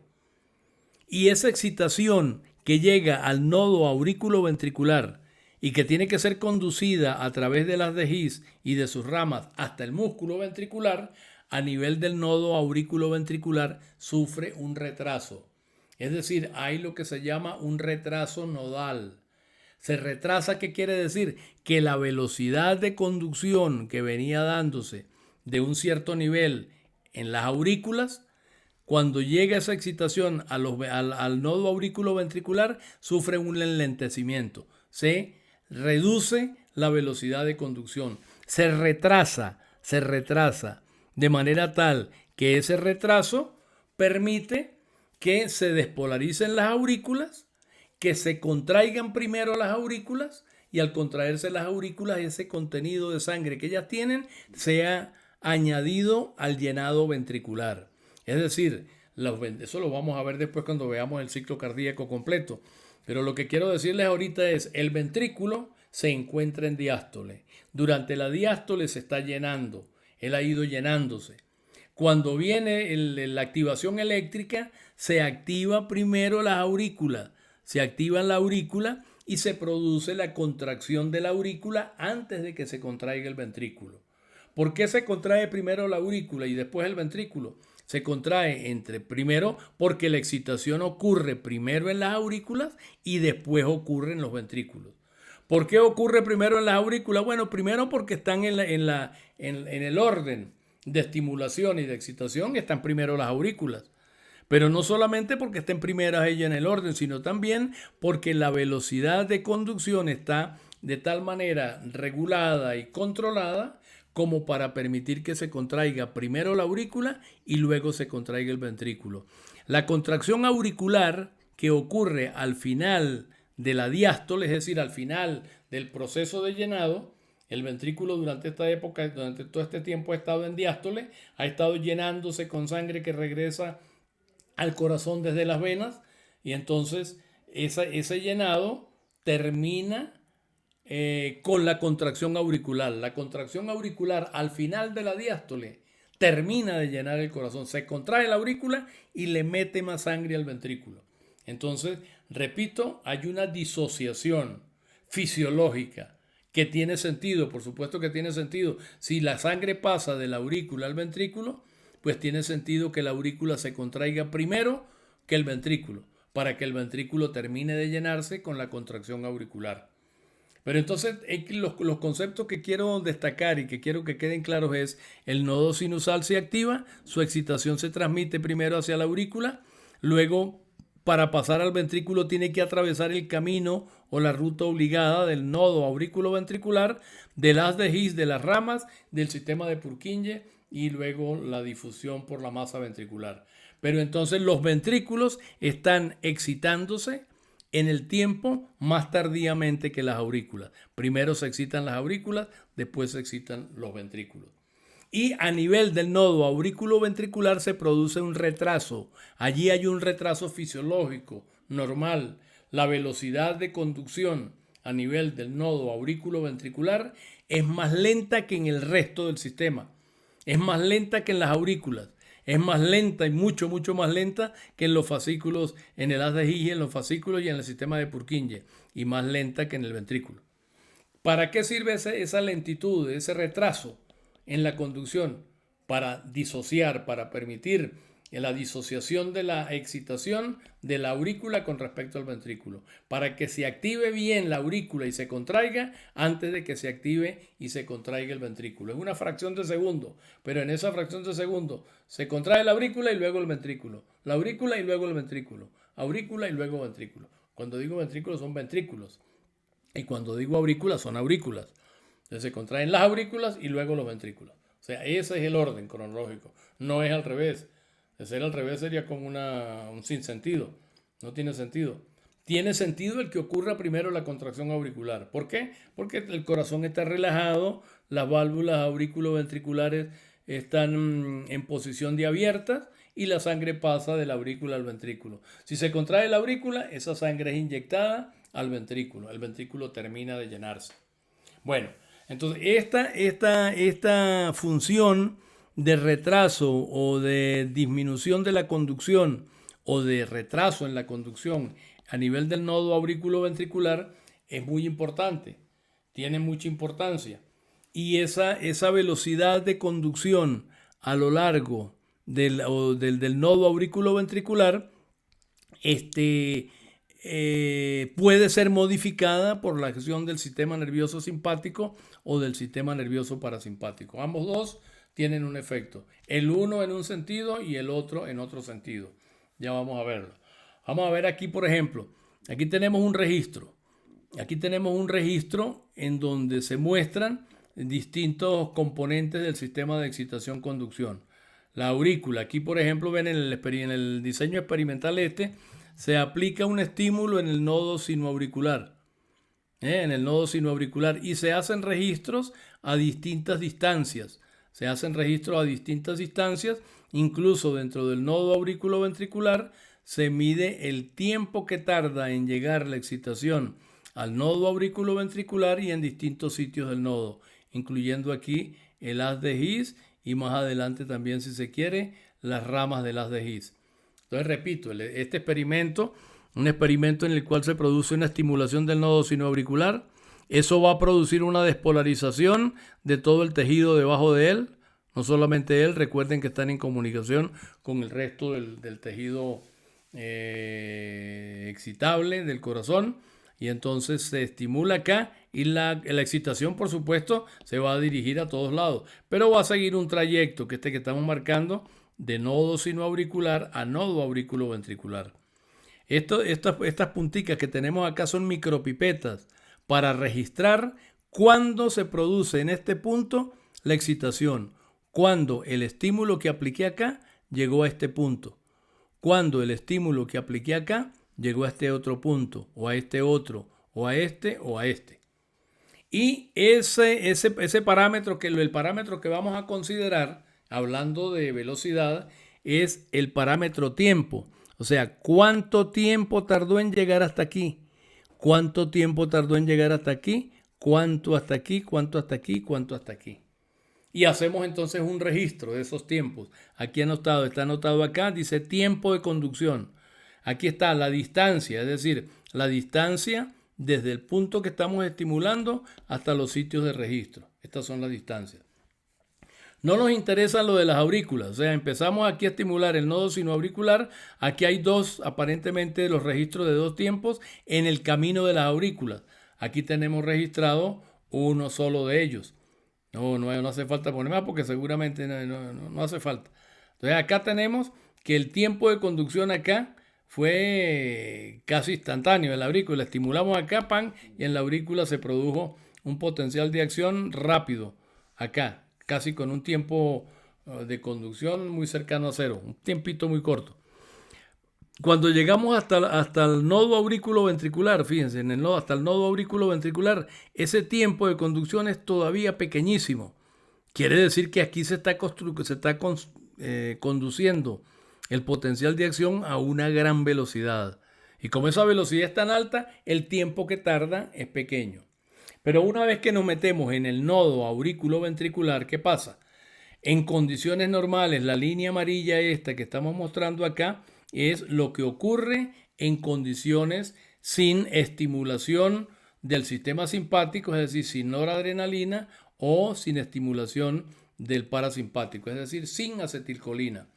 Y esa excitación que llega al nodo auriculoventricular y que tiene que ser conducida a través de las de His y de sus ramas hasta el músculo ventricular, a nivel del nodo auriculoventricular sufre un retraso. Es decir, hay lo que se llama un retraso nodal. Se retrasa, ¿qué quiere decir? Que la velocidad de conducción que venía dándose de un cierto nivel en las aurículas, cuando llega esa excitación al nodo auriculoventricular, sufre un enlentecimiento. Se reduce la velocidad de conducción. Se retrasa de manera tal que ese retraso permite que se despolaricen las aurículas, que se contraigan primero las aurículas y al contraerse las aurículas ese contenido de sangre que ellas tienen sea añadido al llenado ventricular. Es decir, eso lo vamos a ver después cuando veamos el ciclo cardíaco completo. Pero lo que quiero decirles ahorita es, el ventrículo se encuentra en diástole. Durante la diástole se está llenando. Él ha ido llenándose. Cuando viene la activación eléctrica, se activa primero las aurículas. Se activa la aurícula y se produce la contracción de la aurícula antes de que se contraiga el ventrículo. ¿Por qué se contrae primero la aurícula y después el ventrículo? Se contrae primero porque la excitación ocurre primero en las aurículas y después ocurre en los ventrículos. ¿Por qué ocurre primero en las aurículas? Bueno, primero porque están en el orden de estimulación y de excitación, están primero las aurículas. Pero no solamente porque estén primeras ellas en el orden, sino también porque la velocidad de conducción está de tal manera regulada y controlada como para permitir que se contraiga primero la aurícula y luego se contraiga el ventrículo. La contracción auricular que ocurre al final de la diástole, es decir, al final del proceso de llenado, el ventrículo durante esta época, durante todo este tiempo ha estado en diástole, ha estado llenándose con sangre que regresa al corazón desde las venas y entonces ese llenado termina con la contracción auricular. La contracción auricular al final de la diástole termina de llenar el corazón. Se contrae la aurícula y le mete más sangre al ventrículo. Entonces, repito, hay una disociación fisiológica que tiene sentido, por supuesto que tiene sentido. Si la sangre pasa de la aurícula al ventrículo, pues tiene sentido que la aurícula se contraiga primero que el ventrículo, para que el ventrículo termine de llenarse con la contracción auricular. Pero entonces los conceptos que quiero destacar y que quiero que queden claros es: el nodo sinusal se activa, su excitación se transmite primero hacia la aurícula, luego para pasar al ventrículo tiene que atravesar el camino o la ruta obligada del nodo auriculoventricular, del haz de His, de las ramas, del sistema de Purkinje y luego la difusión por la masa ventricular. Pero entonces los ventrículos están excitándose en el tiempo más tardíamente que las aurículas. Primero se excitan las aurículas, después se excitan los ventrículos. Y a nivel del nodo auriculoventricular se produce un retraso. Allí hay un retraso fisiológico normal. La velocidad de conducción a nivel del nodo auriculoventricular es más lenta que en el resto del sistema. Es más lenta que en las aurículas. Es más lenta y mucho más lenta que en los fascículos, en el haz de His, en los fascículos y en el sistema de Purkinje. Y más lenta que en el ventrículo. ¿Para qué sirve esa lentitud, ese retraso en la conducción? Para disociar, para permitir la disociación de la excitación de la aurícula con respecto al ventrículo, para que se active bien la aurícula y se contraiga antes de que se active y se contraiga el ventrículo. Es una fracción de segundo, pero en esa fracción de segundo se contrae la aurícula y luego el ventrículo, la aurícula y luego el ventrículo, aurícula y luego ventrículo. Cuando digo ventrículos son ventrículos y cuando digo aurícula son aurículas. Entonces se contraen las aurículas y luego los ventrículos. O sea, ese es el orden cronológico, no es al revés. De ser al revés sería como un sinsentido. No tiene sentido. Tiene sentido el que ocurra primero la contracción auricular. ¿Por qué? Porque el corazón está relajado, las válvulas auriculoventriculares están en posición de abiertas y la sangre pasa de la aurícula al ventrículo. Si se contrae la aurícula, esa sangre es inyectada al ventrículo. El ventrículo termina de llenarse. Bueno, entonces esta función de retraso o de disminución de la conducción o de retraso en la conducción a nivel del nodo auriculoventricular es muy importante, tiene mucha importancia. Y esa velocidad de conducción a lo largo del nodo auriculoventricular puede ser modificada por la acción del sistema nervioso simpático o del sistema nervioso parasimpático. Ambos dos tienen un efecto, el uno en un sentido y el otro en otro sentido. Ya vamos a verlo. Vamos a ver aquí, por ejemplo, aquí tenemos un registro. Aquí tenemos un registro en donde se muestran distintos componentes del sistema de excitación-conducción. La aurícula, aquí por ejemplo ven en el diseño experimental se aplica un estímulo en el nodo sinoauricular. En el nodo sinoauricular y se hacen registros a distintas distancias. Se hacen registros a distintas distancias, incluso dentro del nodo auriculoventricular se mide el tiempo que tarda en llegar la excitación al nodo auriculoventricular y en distintos sitios del nodo, incluyendo aquí el haz de His y más adelante también, si se quiere, las ramas del haz de His. Entonces, repito, este experimento, un experimento en el cual se produce una estimulación del nodo sinoauricular, eso va a producir una despolarización de todo el tejido debajo de él, no solamente él, recuerden que están en comunicación con el resto del tejido excitable del corazón, y entonces se estimula acá y la excitación, por supuesto, se va a dirigir a todos lados, pero va a seguir un trayecto que estamos marcando de nodo sinoauricular a nodo auriculoventricular. Estas punticas que tenemos acá son micropipetas para registrar cuándo se produce en este punto la excitación, cuando el estímulo que apliqué acá llegó a este punto, cuando el estímulo que apliqué acá llegó a este otro punto, o a este otro, o a este, o a este. Y ese parámetro, el parámetro que vamos a considerar, hablando de velocidad, es el parámetro tiempo. O sea, ¿cuánto tiempo tardó en llegar hasta aquí? ¿Cuánto tiempo tardó en llegar hasta aquí? ¿Cuánto hasta aquí? ¿Cuánto hasta aquí? ¿Cuánto hasta aquí? Y hacemos entonces un registro de esos tiempos. Aquí está anotado acá, dice tiempo de conducción. Aquí está la distancia, es decir, la distancia desde el punto que estamos estimulando hasta los sitios de registro. Estas son las distancias. No nos interesa lo de las aurículas, o sea, empezamos aquí a estimular el nodo sinoauricular. Aquí hay aparentemente los registros de dos tiempos en el camino de las aurículas. Aquí tenemos registrado uno solo de ellos. No hace falta poner más porque seguramente no hace falta. Entonces acá tenemos que el tiempo de conducción acá fue casi instantáneo en la aurícula. Estimulamos acá, pan, y en la aurícula se produjo un potencial de acción rápido. Acá, casi con un tiempo de conducción muy cercano a cero. Un tiempito muy corto. Cuando llegamos hasta el nodo auriculoventricular, fíjense, hasta el nodo auriculoventricular, ese tiempo de conducción es todavía pequeñísimo. Quiere decir que aquí se está conduciendo el potencial de acción a una gran velocidad. Y como esa velocidad es tan alta, el tiempo que tarda es pequeño. Pero una vez que nos metemos en el nodo auriculoventricular, ¿qué pasa? En condiciones normales, la línea amarilla esta que estamos mostrando acá es lo que ocurre en condiciones sin estimulación del sistema simpático, es decir, sin noradrenalina o sin estimulación del parasimpático, es decir, sin acetilcolina.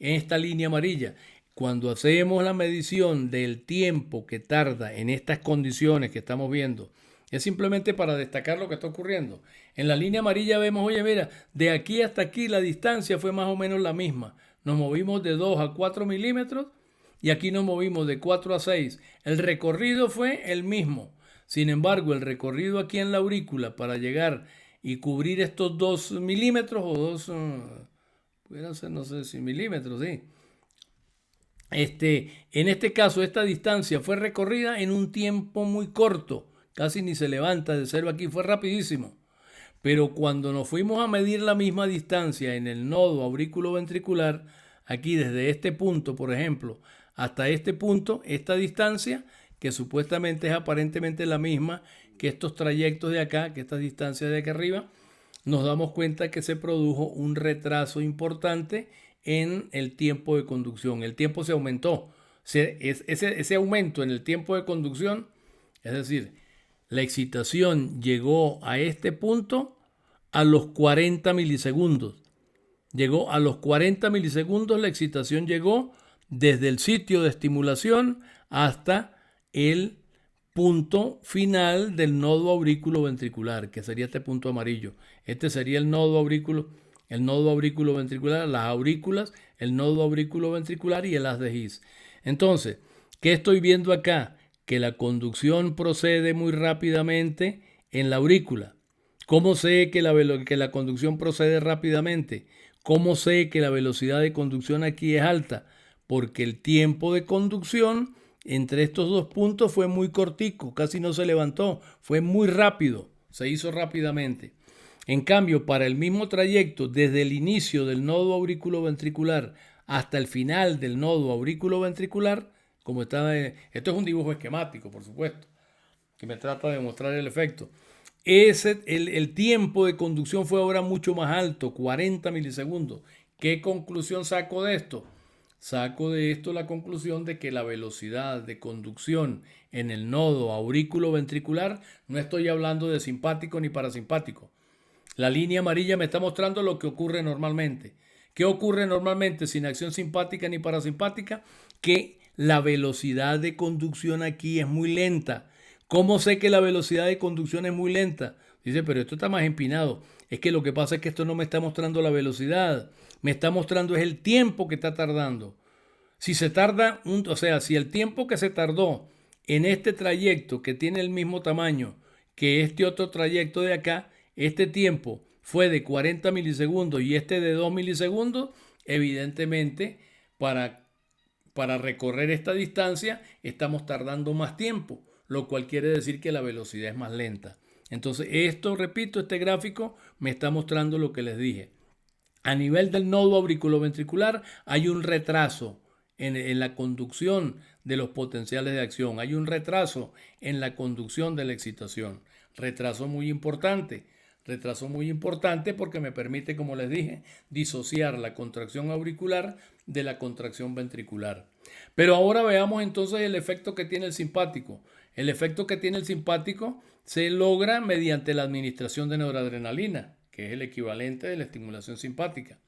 En esta línea amarilla, cuando hacemos la medición del tiempo que tarda en estas condiciones que estamos viendo, es simplemente para destacar lo que está ocurriendo. En la línea amarilla vemos, oye, mira, de aquí hasta aquí la distancia fue más o menos la misma. Nos movimos de 2 a 4 milímetros y aquí nos movimos de 4 a 6. El recorrido fue el mismo. Sin embargo, el recorrido aquí en la aurícula para llegar y cubrir estos 2 milímetros o 2, pudieran ser, no sé si milímetros, sí. En este caso, esta distancia fue recorrida en un tiempo muy corto. Casi ni se levanta de cero aquí, fue rapidísimo. Pero cuando nos fuimos a medir la misma distancia en el nodo auriculoventricular, aquí desde este punto, por ejemplo, hasta este punto, esta distancia, que supuestamente es aparentemente la misma que estos trayectos de acá, que estas distancias de acá arriba, nos damos cuenta que se produjo un retraso importante en el tiempo de conducción. El tiempo se aumentó. Ese aumento en el tiempo de conducción, es decir, la excitación llegó a este punto a los 40 milisegundos. Llegó a los 40 milisegundos, la excitación llegó desde el sitio de estimulación hasta el punto final del nodo aurículo ventricular, que sería este punto amarillo. Este sería el nodo aurículo ventricular, las aurículas, el nodo aurículo ventricular y el haz de His. Entonces, ¿qué estoy viendo acá? Que la conducción procede muy rápidamente en la aurícula. ¿Cómo sé que la conducción procede rápidamente? ¿Cómo sé que la velocidad de conducción aquí es alta? Porque el tiempo de conducción entre estos dos puntos fue muy cortico, casi no se levantó, fue muy rápido, se hizo rápidamente. En cambio, para el mismo trayecto, desde el inicio del nodo auriculoventricular hasta el final del nodo auriculoventricular, como está, esto es un dibujo esquemático, por supuesto, que me trata de mostrar el efecto. El tiempo de conducción fue ahora mucho más alto, 40 milisegundos. ¿Qué conclusión saco de esto? Saco de esto la conclusión de que la velocidad de conducción en el nodo auriculoventricular, no estoy hablando de simpático ni parasimpático. La línea amarilla me está mostrando lo que ocurre normalmente. ¿Qué ocurre normalmente sin acción simpática ni parasimpática? Que la velocidad de conducción aquí es muy lenta. ¿Cómo sé que la velocidad de conducción es muy lenta? Dice, pero esto está más empinado. Es que lo que pasa es que esto no me está mostrando la velocidad. Me está mostrando es el tiempo que está tardando. Si se tarda, si el tiempo que se tardó en este trayecto que tiene el mismo tamaño que este otro trayecto de acá, este tiempo fue de 40 milisegundos y este de 2 milisegundos, evidentemente para recorrer esta distancia estamos tardando más tiempo, lo cual quiere decir que la velocidad es más lenta. Entonces esto, repito, este gráfico me está mostrando lo que les dije. A nivel del nodo auriculoventricular hay un retraso en la conducción de los potenciales de acción, hay un retraso en la conducción de la excitación. Retraso muy importante porque me permite, como les dije, disociar la contracción auricular de la contracción ventricular. Pero ahora veamos entonces el efecto que tiene el simpático. El efecto que tiene el simpático se logra mediante la administración de noradrenalina, que es el equivalente de la estimulación simpática.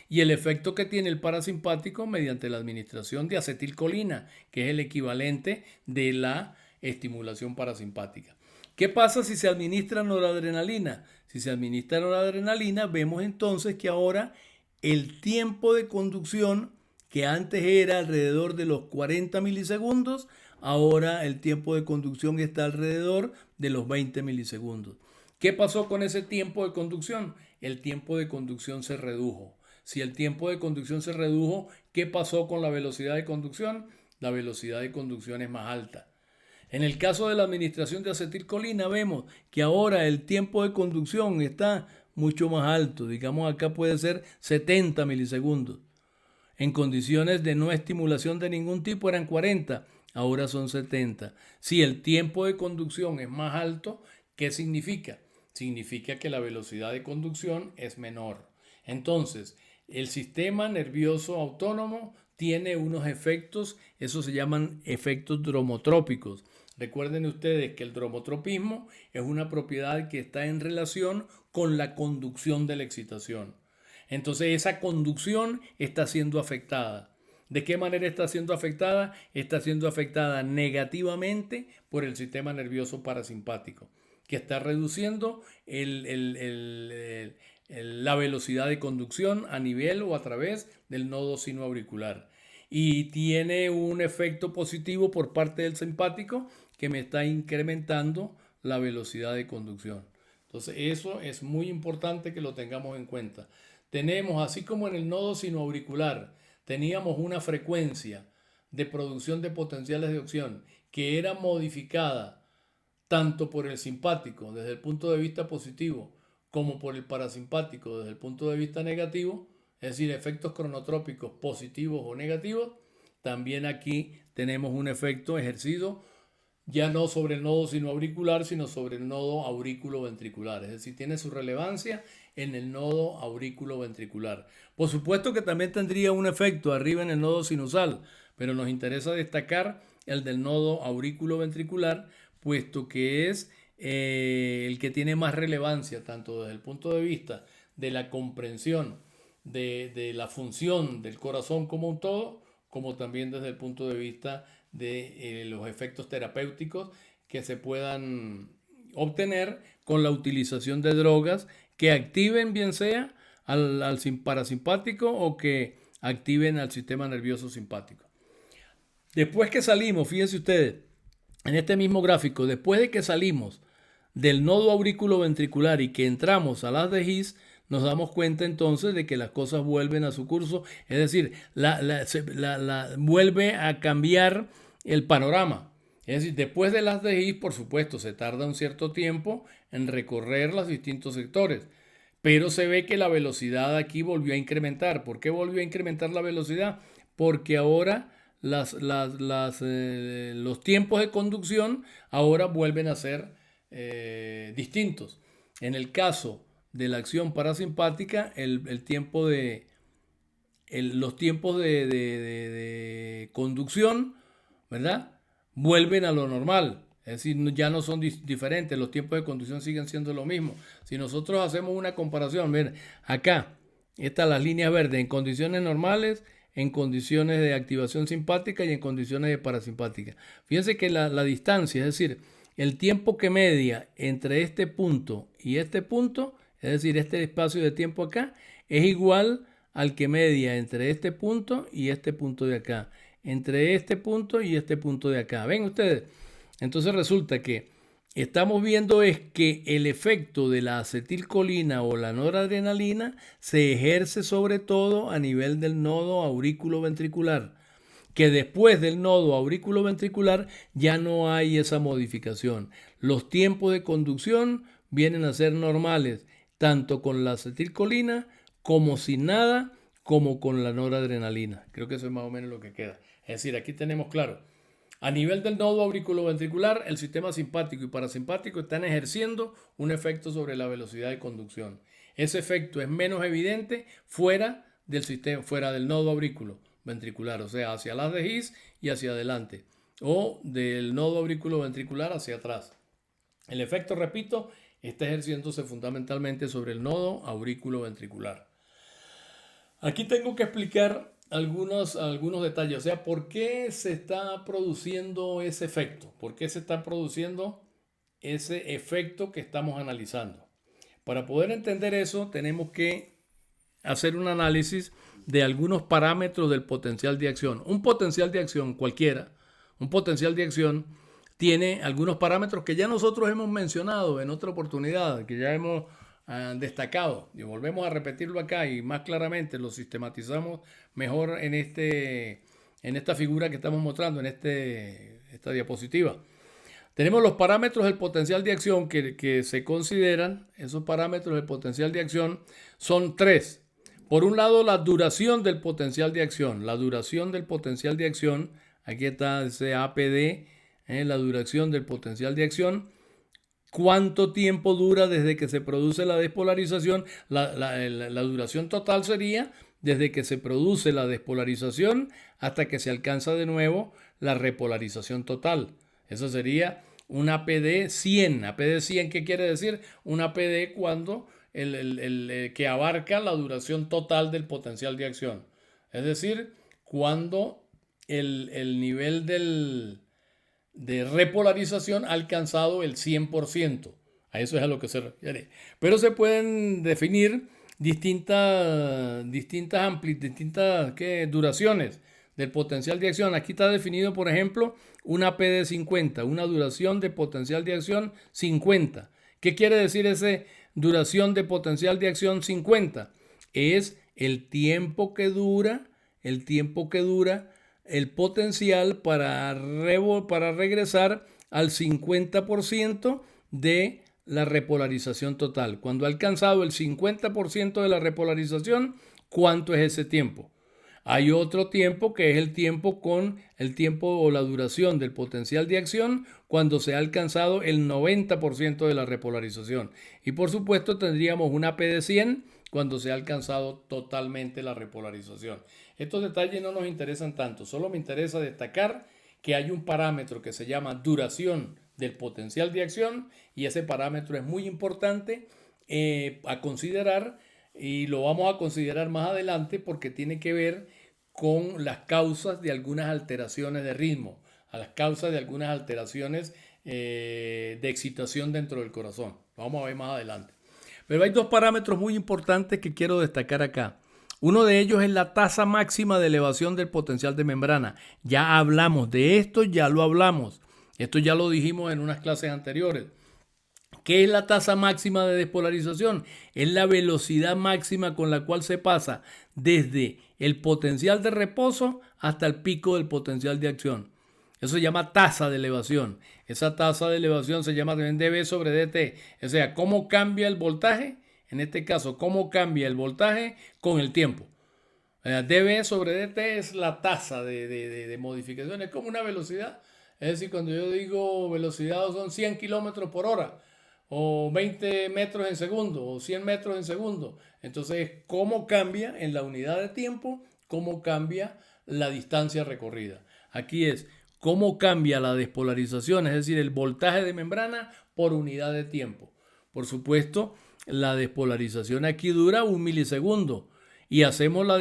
Y el efecto que tiene el parasimpático mediante la administración de acetilcolina, que es el equivalente de la estimulación parasimpática. ¿Qué pasa si se administra noradrenalina? Si se administra noradrenalina, vemos entonces que ahora el tiempo de conducción, que antes era alrededor de los 40 milisegundos, ahora el tiempo de conducción está alrededor de los 20 milisegundos. ¿Qué pasó con ese tiempo de conducción? El tiempo de conducción se redujo. Si el tiempo de conducción se redujo, ¿qué pasó con la velocidad de conducción? La velocidad de conducción es más alta. En el caso de la administración de acetilcolina vemos que ahora el tiempo de conducción está mucho más alto. Digamos acá puede ser 70 milisegundos. En condiciones de no estimulación de ningún tipo eran 40, ahora son 70. Si el tiempo de conducción es más alto, ¿qué significa? Significa que la velocidad de conducción es menor. Entonces, el sistema nervioso autónomo tiene unos efectos, esos se llaman efectos dromotrópicos. Recuerden ustedes que el dromotropismo es una propiedad que está en relación con la conducción de la excitación. Entonces esa conducción está siendo afectada. ¿De qué manera está siendo afectada? Está siendo afectada negativamente por el sistema nervioso parasimpático, que está reduciendo la velocidad de conducción a nivel o a través del nodo sinoauricular. Y tiene un efecto positivo por parte del simpático que me está incrementando la velocidad de conducción. Entonces eso es muy importante que lo tengamos en cuenta. Tenemos, así como en el nodo sinoauricular, teníamos una frecuencia de producción de potenciales de acción que era modificada tanto por el simpático desde el punto de vista positivo como por el parasimpático desde el punto de vista negativo. es decir, efectos cronotrópicos positivos o negativos, también aquí tenemos un efecto ejercido ya no sobre el nodo sinoauricular, sino sobre el nodo aurículo-ventricular. Es decir, tiene su relevancia en el nodo aurículo-ventricular. Por supuesto que también tendría un efecto arriba en el nodo sinusal, pero nos interesa destacar el del nodo aurículo-ventricular, puesto que es el que tiene más relevancia, tanto desde el punto de vista de la comprensión de la función del corazón como un todo, como también desde el punto de vista de los efectos terapéuticos que se puedan obtener con la utilización de drogas que activen bien sea al parasimpático o que activen al sistema nervioso simpático. Después que salimos, fíjense ustedes, en este mismo gráfico, después de que salimos del nodo auriculoventricular y que entramos a las de His, nos damos cuenta entonces de que las cosas vuelven a su curso, es decir, vuelve a cambiar el panorama. Es decir, después de las de His, por supuesto, se tarda un cierto tiempo en recorrer los distintos sectores, pero se ve que la velocidad aquí volvió a incrementar. ¿Por qué volvió a incrementar la velocidad? Porque ahora los tiempos de conducción ahora vuelven a ser distintos. En el caso de la acción parasimpática, los tiempos de conducción, ¿verdad?, vuelven a lo normal. Es decir, ya no son diferentes, los tiempos de conducción siguen siendo lo mismo. Si nosotros hacemos una comparación, miren, acá están las líneas verdes en condiciones normales, en condiciones de activación simpática y en condiciones de parasimpática. Fíjense que la distancia, es decir, el tiempo que media entre este punto y este punto, es decir, este espacio de tiempo acá, es igual al que media entre este punto y este punto de acá, entre este punto y este punto de acá. ¿Ven ustedes? Entonces resulta que estamos viendo es que el efecto de la acetilcolina o la noradrenalina se ejerce sobre todo a nivel del nodo aurículo-ventricular, que después del nodo aurículo-ventricular ya no hay esa modificación. Los tiempos de conducción vienen a ser normales, tanto con la acetilcolina como sin nada, como con la noradrenalina. Creo que eso es más o menos lo que queda. Es decir, aquí tenemos claro, a nivel del nodo auriculoventricular, el sistema simpático y parasimpático están ejerciendo un efecto sobre la velocidad de conducción. Ese efecto es menos evidente fuera del sistema, fuera del nodo auriculoventricular, o sea, hacia las de His y hacia adelante, o del nodo auriculoventricular hacia atrás. El efecto, repito, está ejerciéndose fundamentalmente sobre el nodo auriculoventricular. Aquí tengo que explicar algunos detalles, o sea, ¿por qué se está produciendo ese efecto? ¿Por qué se está produciendo ese efecto que estamos analizando? Para poder entender eso, tenemos que hacer un análisis de algunos parámetros del potencial de acción. Un potencial de acción cualquiera, un potencial de acción tiene algunos parámetros que ya nosotros hemos mencionado en otra oportunidad, que ya hemos destacado, y volvemos a repetirlo acá y más claramente lo sistematizamos mejor en esta figura que estamos mostrando, en esta diapositiva. Tenemos los parámetros del potencial de acción que se consideran. Esos parámetros del potencial de acción son tres. Por un lado, la duración del potencial de acción. La duración del potencial de acción, aquí está ese APD, la duración del potencial de acción. ¿Cuánto tiempo dura desde que se produce la despolarización? La duración total sería desde que se produce la despolarización hasta que se alcanza de nuevo la repolarización total. Eso sería un APD 100. APD 100, ¿qué quiere decir? Un APD cuando que abarca la duración total del potencial de acción. Es decir, cuando el nivel de repolarización ha alcanzado el 100%. A eso es a lo que se refiere. Pero se pueden definir distintas duraciones del potencial de acción. Aquí está definido, por ejemplo, una PD 50, una duración de potencial de acción 50. ¿Qué quiere decir esa duración de potencial de acción 50? Es el tiempo que dura el potencial para regresar al 50% de la repolarización total. Cuando ha alcanzado el 50% de la repolarización, ¿Cuánto es ese tiempo? Hay otro tiempo que es el tiempo o la duración del potencial de acción cuando se ha alcanzado el 90% de la repolarización. Y por supuesto tendríamos una P de 100 cuando se ha alcanzado totalmente la repolarización. Estos detalles no nos interesan tanto, solo me interesa destacar que hay un parámetro que se llama duración del potencial de acción y ese parámetro es muy importante a considerar y lo vamos a considerar más adelante porque tiene que ver con las causas de algunas alteraciones de ritmo, a las causas de algunas alteraciones de excitación dentro del corazón. Vamos a ver más adelante. Pero hay dos parámetros muy importantes que quiero destacar acá. Uno de ellos es la tasa máxima de elevación del potencial de membrana. Ya hablamos de esto, ya lo hablamos. Esto ya lo dijimos en unas clases anteriores. ¿Qué es la tasa máxima de despolarización? Es la velocidad máxima con la cual se pasa desde el potencial de reposo hasta el pico del potencial de acción. Eso se llama tasa de elevación. Esa tasa de elevación se llama también dB sobre dt. O sea, cómo cambia el voltaje, en este caso, cómo cambia el voltaje con el tiempo. dB sobre dt es la tasa de modificación. Es como una velocidad. Es decir, cuando yo digo velocidad son 100 kilómetros por hora, o 20 metros en segundo, o 100 metros en segundo. Entonces, cómo cambia en la unidad de tiempo, cómo cambia la distancia recorrida. Aquí es cómo cambia la despolarización, es decir, el voltaje de membrana por unidad de tiempo. Por supuesto, la despolarización aquí dura 1 milisegundo y hacemos la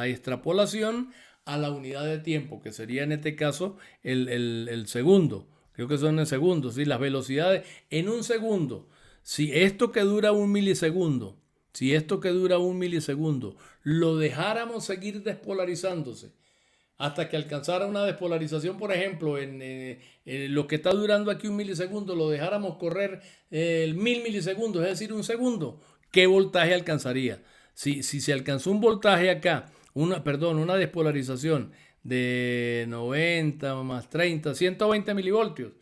extrapolación a la unidad de tiempo, que sería en este caso el segundo. Creo que son en segundos, ¿sí? Las velocidades en un segundo. Si esto que dura 1 milisegundo, lo dejáramos seguir despolarizándose hasta que alcanzara una despolarización, por ejemplo, en lo que está durando aquí 1 milisegundo, lo dejáramos correr 1000 milisegundos, es decir, un segundo, ¿qué voltaje alcanzaría? Si se alcanzó un voltaje acá, una despolarización de 90 más 30, 120 milivoltios.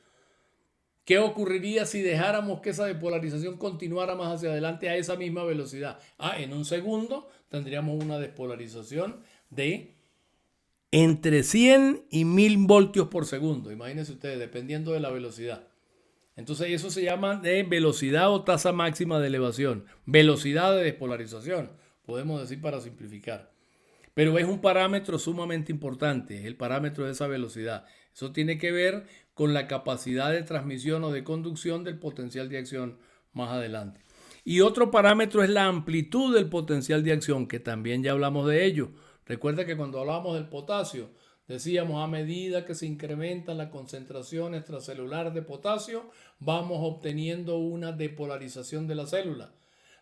¿Qué ocurriría si dejáramos que esa despolarización continuara más hacia adelante a esa misma velocidad? En un segundo tendríamos una despolarización de entre 100 y 1000 voltios por segundo. Imagínense ustedes, dependiendo de la velocidad. Entonces eso se llama de velocidad o tasa máxima de elevación. Velocidad de despolarización, podemos decir para simplificar. Pero es un parámetro sumamente importante, el parámetro de esa velocidad. Eso tiene que ver con la capacidad de transmisión o de conducción del potencial de acción más adelante. Y otro parámetro es la amplitud del potencial de acción, que también ya hablamos de ello. Recuerda que cuando hablamos del potasio, decíamos a medida que se incrementa la concentración extracelular de potasio, vamos obteniendo una depolarización de la célula,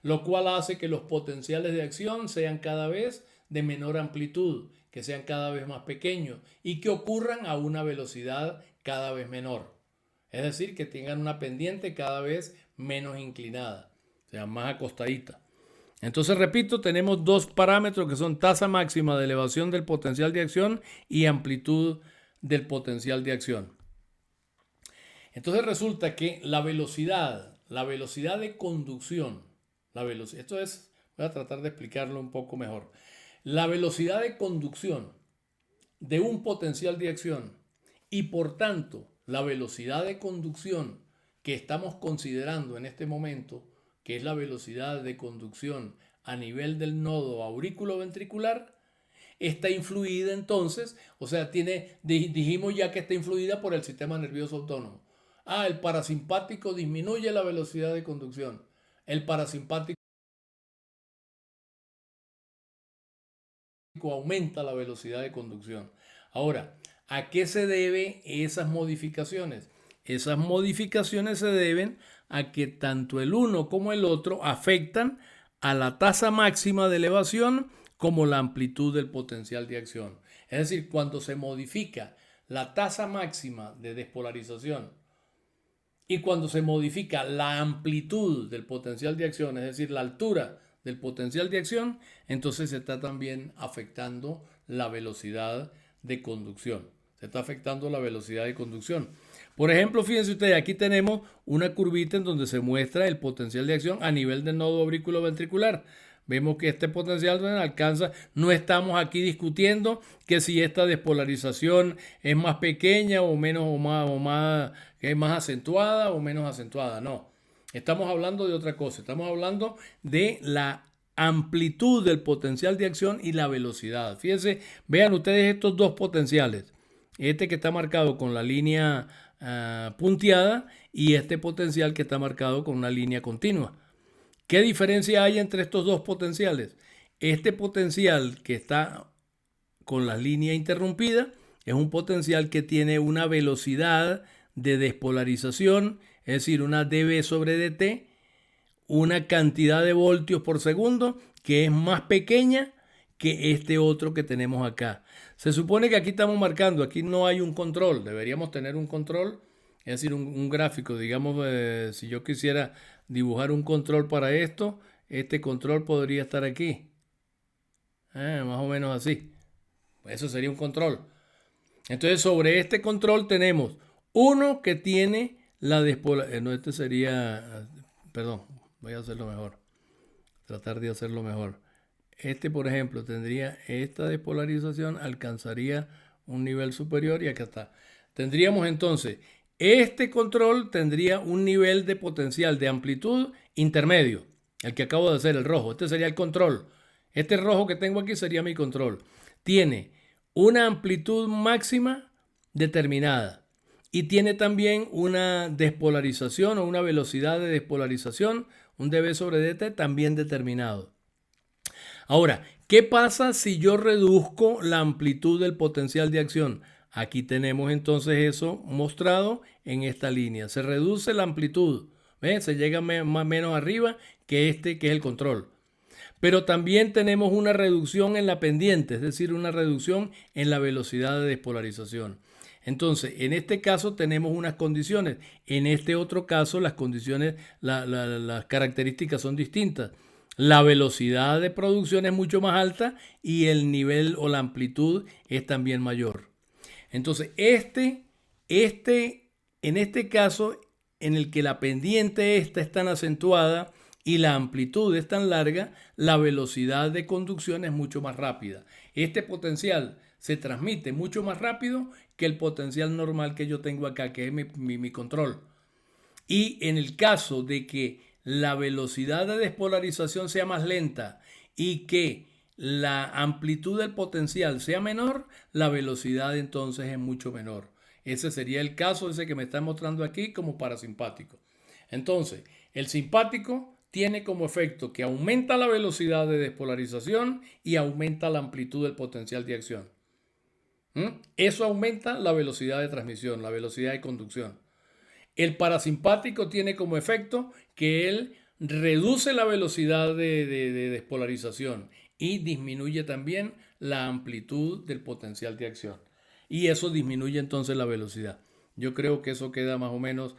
lo cual hace que los potenciales de acción sean cada vez de menor amplitud, que sean cada vez más pequeños y que ocurran a una velocidad cada vez menor. Es decir, que tengan una pendiente cada vez menos inclinada, o sea, más acostadita. Entonces, repito, tenemos dos parámetros que son tasa máxima de elevación del potencial de acción y amplitud del potencial de acción. Entonces resulta que la velocidad de conducción, voy a tratar de explicarlo un poco mejor. La velocidad de conducción de un potencial de acción y por tanto la velocidad de conducción que estamos considerando en este momento, que es la velocidad de conducción a nivel del nodo auriculoventricular, está influida entonces, o sea, dijimos ya que está influida por el sistema nervioso autónomo. El parasimpático disminuye la velocidad de conducción. El parasimpático aumenta la velocidad de conducción. Ahora, ¿a qué se deben esas modificaciones? Esas modificaciones se deben a que tanto el uno como el otro afectan a la tasa máxima de elevación como la amplitud del potencial de acción. Es decir, cuando se modifica la tasa máxima de despolarización y cuando se modifica la amplitud del potencial de acción, es decir, la altura del potencial de acción, entonces se está también afectando la velocidad de conducción. Se está afectando la velocidad de conducción. Por ejemplo, fíjense ustedes, aquí tenemos una curvita en donde se muestra el potencial de acción a nivel del nodo auriculoventricular. vemos que este potencial alcanza, no estamos aquí discutiendo que si esta despolarización es más pequeña o menos que es más acentuada o menos acentuada, no. Estamos hablando de otra cosa, estamos hablando de la amplitud del potencial de acción y la velocidad. Fíjense, vean ustedes estos dos potenciales. Este que está marcado con la línea punteada y este potencial que está marcado con una línea continua. ¿Qué diferencia hay entre estos dos potenciales? Este potencial que está con la línea interrumpida es un potencial que tiene una velocidad de despolarización, es decir, una dB sobre dt, una cantidad de voltios por segundo que es más pequeña que este otro que tenemos acá. Se supone que aquí estamos marcando, aquí no hay un control, deberíamos tener un control, es decir, un gráfico, digamos, si yo quisiera dibujar un control para esto, este control podría estar aquí, más o menos así. Eso sería un control. Entonces, sobre este control tenemos uno que tiene la despolarización. No, este sería, perdón, voy a hacerlo mejor. Tratar de hacerlo mejor. Este, por ejemplo, tendría esta despolarización, alcanzaría un nivel superior y acá está. Tendríamos entonces, este control tendría un nivel de potencial de amplitud intermedio, el que acabo de hacer, el rojo. Este sería el control. Este rojo que tengo aquí sería mi control. Tiene una amplitud máxima determinada y tiene también una despolarización o una velocidad de despolarización, un dB sobre dt también determinado. Ahora, ¿qué pasa si yo reduzco la amplitud del potencial de acción? Aquí tenemos entonces eso mostrado en esta línea. Se reduce la amplitud, ¿ves? Se llega más menos arriba que este que es el control. Pero también tenemos una reducción en la pendiente, es decir, una reducción en la velocidad de despolarización. Entonces, en este caso tenemos unas condiciones. En este otro caso, las condiciones, las características son distintas. La velocidad de producción es mucho más alta y el nivel o la amplitud es también mayor. Entonces, en este caso, en el que la pendiente esta es tan acentuada y la amplitud es tan larga, la velocidad de conducción es mucho más rápida. Este potencial se transmite mucho más rápido que el potencial normal que yo tengo acá, que es mi control. Y en el caso de que la velocidad de despolarización sea más lenta y que la amplitud del potencial sea menor, la velocidad entonces es mucho menor. Ese sería el caso ese que me están mostrando aquí como parasimpático. Entonces, el simpático tiene como efecto que aumenta la velocidad de despolarización y aumenta la amplitud del potencial de acción. Eso aumenta la velocidad de transmisión, la velocidad de conducción. El parasimpático tiene como efecto que él reduce la velocidad de despolarización y disminuye también la amplitud del potencial de acción. Y eso disminuye entonces la velocidad. Yo creo que eso queda más o menos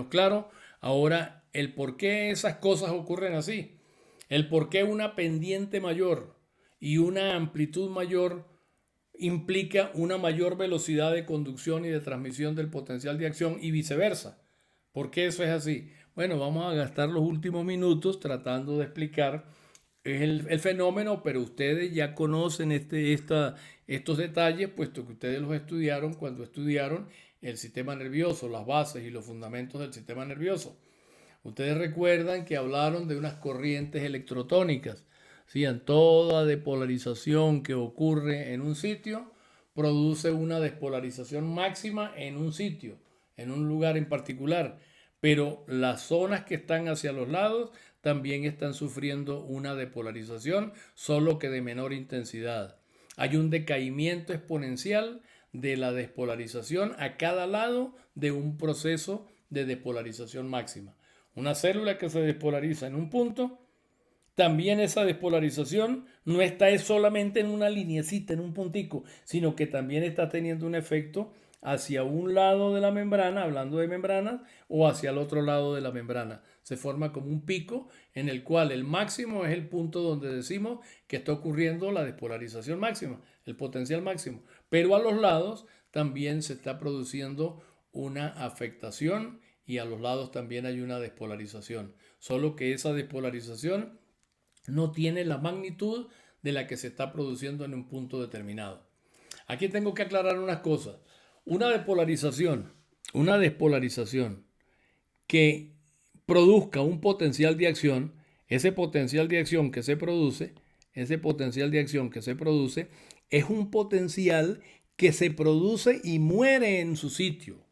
claro. Ahora, el por qué esas cosas ocurren así. El por qué una pendiente mayor y una amplitud mayor implica una mayor velocidad de conducción y de transmisión del potencial de acción y viceversa. ¿Por qué eso es así? Bueno, vamos a gastar los últimos minutos tratando de explicar el fenómeno, pero ustedes ya conocen estos detalles, puesto que ustedes los estudiaron cuando estudiaron el sistema nervioso, las bases y los fundamentos del sistema nervioso. Ustedes recuerdan que hablaron de unas corrientes electrotónicas. ¿Sí? Toda despolarización que ocurre en un sitio produce una despolarización máxima en un sitio, en un lugar en particular. Pero las zonas que están hacia los lados también están sufriendo una despolarización, solo que de menor intensidad. Hay un decaimiento exponencial de la despolarización a cada lado de un proceso de despolarización máxima. Una célula que se despolariza en un punto, también esa despolarización no está solamente en una lineecita, en un puntico, sino que también está teniendo un efecto hacia un lado de la membrana, hablando de membranas, o hacia el otro lado de la membrana. Se forma como un pico en el cual el máximo es el punto donde decimos que está ocurriendo la despolarización máxima, el potencial máximo. Pero a los lados también se está produciendo una afectación y a los lados también hay una despolarización. solo que esa despolarización no tiene la magnitud de la que se está produciendo en un punto determinado. Aquí tengo que aclarar unas cosas. Una despolarización que produzca un potencial de acción, ese potencial de acción que se produce, es un potencial que se produce y muere en su sitio.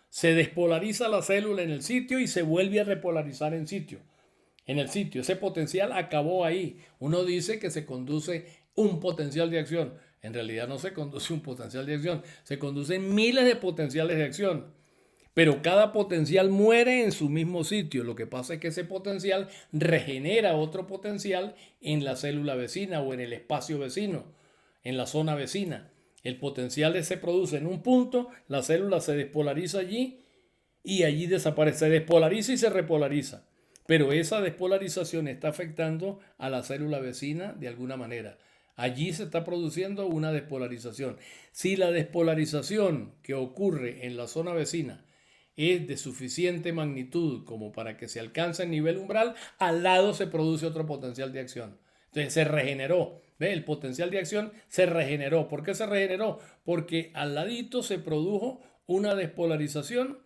Se despolariza la célula en el sitio y se vuelve a repolarizar en el sitio. Ese potencial acabó ahí. Uno dice que se conduce un potencial de acción. En realidad no se conduce un potencial de acción, se conducen miles de potenciales de acción. Pero cada potencial muere en su mismo sitio. Lo que pasa es que ese potencial regenera otro potencial en la célula vecina o en el espacio vecino, en la zona vecina. El potencial se produce en un punto, la célula se despolariza allí y allí desaparece. Se despolariza y se repolariza. Pero esa despolarización está afectando a la célula vecina de alguna manera. Allí se está produciendo una despolarización. Si la despolarización que ocurre en la zona vecina es de suficiente magnitud como para que se alcance el nivel umbral, al lado se produce otro potencial de acción. Entonces se regeneró. ¿Ve? El potencial de acción se regeneró. ¿Por qué se regeneró? Porque al ladito se produjo una despolarización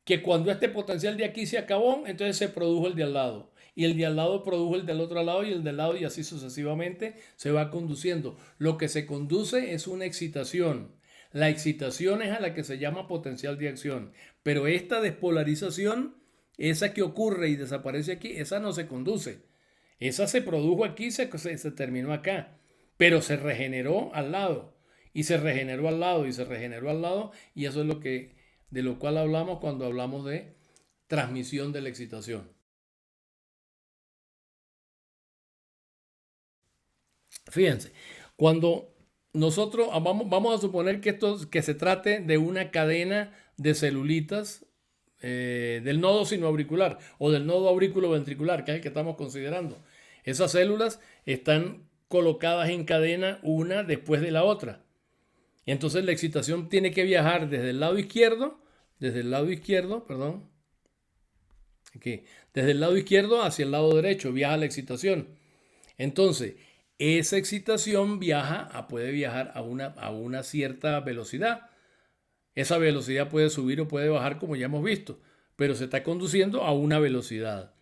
que cuando este potencial de aquí se acabó, entonces se produjo el de al lado. Y el de al lado produjo el del otro lado y el del lado y así sucesivamente se va conduciendo. Lo que se conduce es una excitación. La excitación es a la que se llama potencial de acción. Pero esta despolarización, esa que ocurre y desaparece aquí, esa no se conduce. Esa se produjo aquí, se terminó acá. Pero se regeneró al lado. Y se regeneró al lado y se regeneró al lado. Y eso es de lo cual hablamos cuando hablamos de transmisión de la excitación. Fíjense, cuando nosotros vamos a suponer que se trate de una cadena de celulitas del nodo sinoauricular o del nodo aurículo-ventricular, que es el que estamos considerando. Esas células están colocadas en cadena una después de la otra. Entonces la excitación tiene que viajar desde el lado izquierdo, perdón, aquí, desde el lado izquierdo hacia el lado derecho, viaja la excitación. Entonces, esa excitación puede viajar a una cierta velocidad. Esa velocidad puede subir o puede bajar, como ya hemos visto, pero se está conduciendo a una velocidad.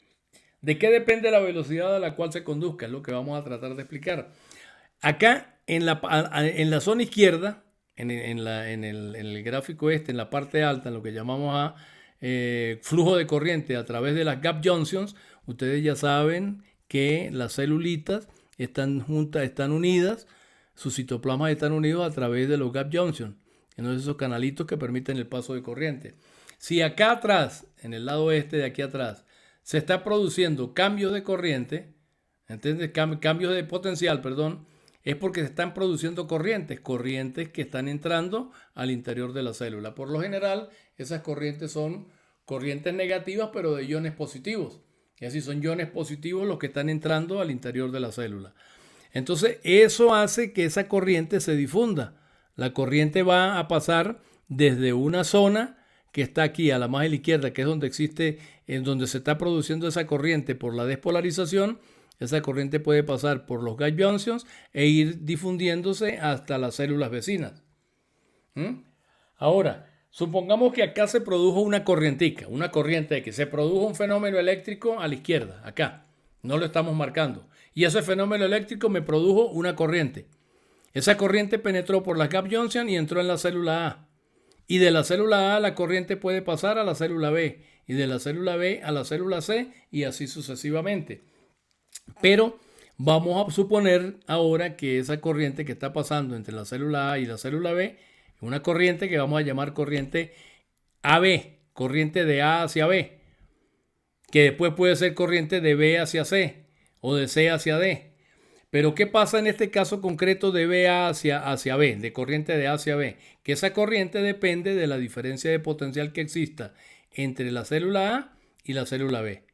¿De qué depende la velocidad a la cual se conduzca? Es lo que vamos a tratar de explicar. Acá, en la zona izquierda, en el gráfico en la parte alta, en lo que llamamos flujo de corriente a través de las gap junctions, ustedes ya saben que las celulitas están unidas, sus citoplasmas están unidos a través de los gap junctions, entonces esos canalitos que permiten el paso de corriente. Si acá atrás, en el lado de aquí atrás, se está produciendo cambios de corriente, ¿entiendes? Cambios de potencial, perdón, es porque se están produciendo corrientes que están entrando al interior de la célula. Por lo general, esas corrientes son corrientes negativas, pero de iones positivos. Y así son iones positivos los que están entrando al interior de la célula. Entonces, eso hace que esa corriente se difunda. La corriente va a pasar desde una zona que está aquí a la margen izquierda, que es donde se está produciendo esa corriente por la despolarización. Esa corriente puede pasar por los gap junctions e ir difundiéndose hasta las células vecinas. Ahora, supongamos que acá se produjo una corriente que se produjo un fenómeno eléctrico a la izquierda, acá. No lo estamos marcando. Y ese fenómeno eléctrico me produjo una corriente. Esa corriente penetró por las gap junctions y entró en la célula A. Y de la célula A la corriente puede pasar a la célula B. Y de la célula B a la célula C y así sucesivamente. Pero vamos a suponer ahora que esa corriente que está pasando entre la célula A y la célula B es una corriente que vamos a llamar corriente AB, corriente de A hacia B, que después puede ser corriente de B hacia C o de C hacia D. Pero ¿qué pasa en este caso concreto de B hacia B, de corriente de A hacia B? Que esa corriente depende de la diferencia de potencial que exista entre la célula A y la célula B.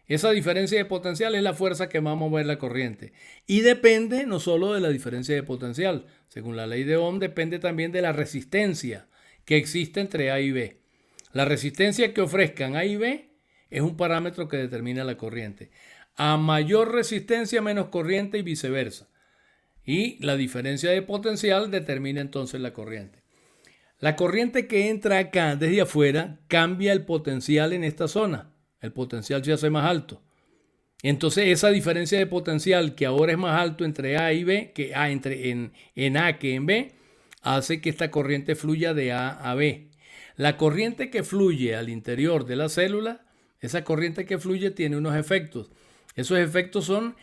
Esa diferencia de potencial es la fuerza que va a mover la corriente. Y depende no solo de la diferencia de potencial. Según la ley de Ohm, depende también de la resistencia que existe entre A y B. La resistencia que ofrezcan A y B es un parámetro que determina la corriente. A mayor resistencia, menos corriente y viceversa. Y la diferencia de potencial determina entonces la corriente. La corriente que entra acá desde afuera cambia el potencial en esta zona. El potencial se hace más alto. Entonces esa diferencia de potencial que ahora es más alto entre A y B, en A que en B, hace que esta corriente fluya de A a B. La corriente que fluye al interior de la célula, esa corriente que fluye tiene unos efectos. Esos efectos son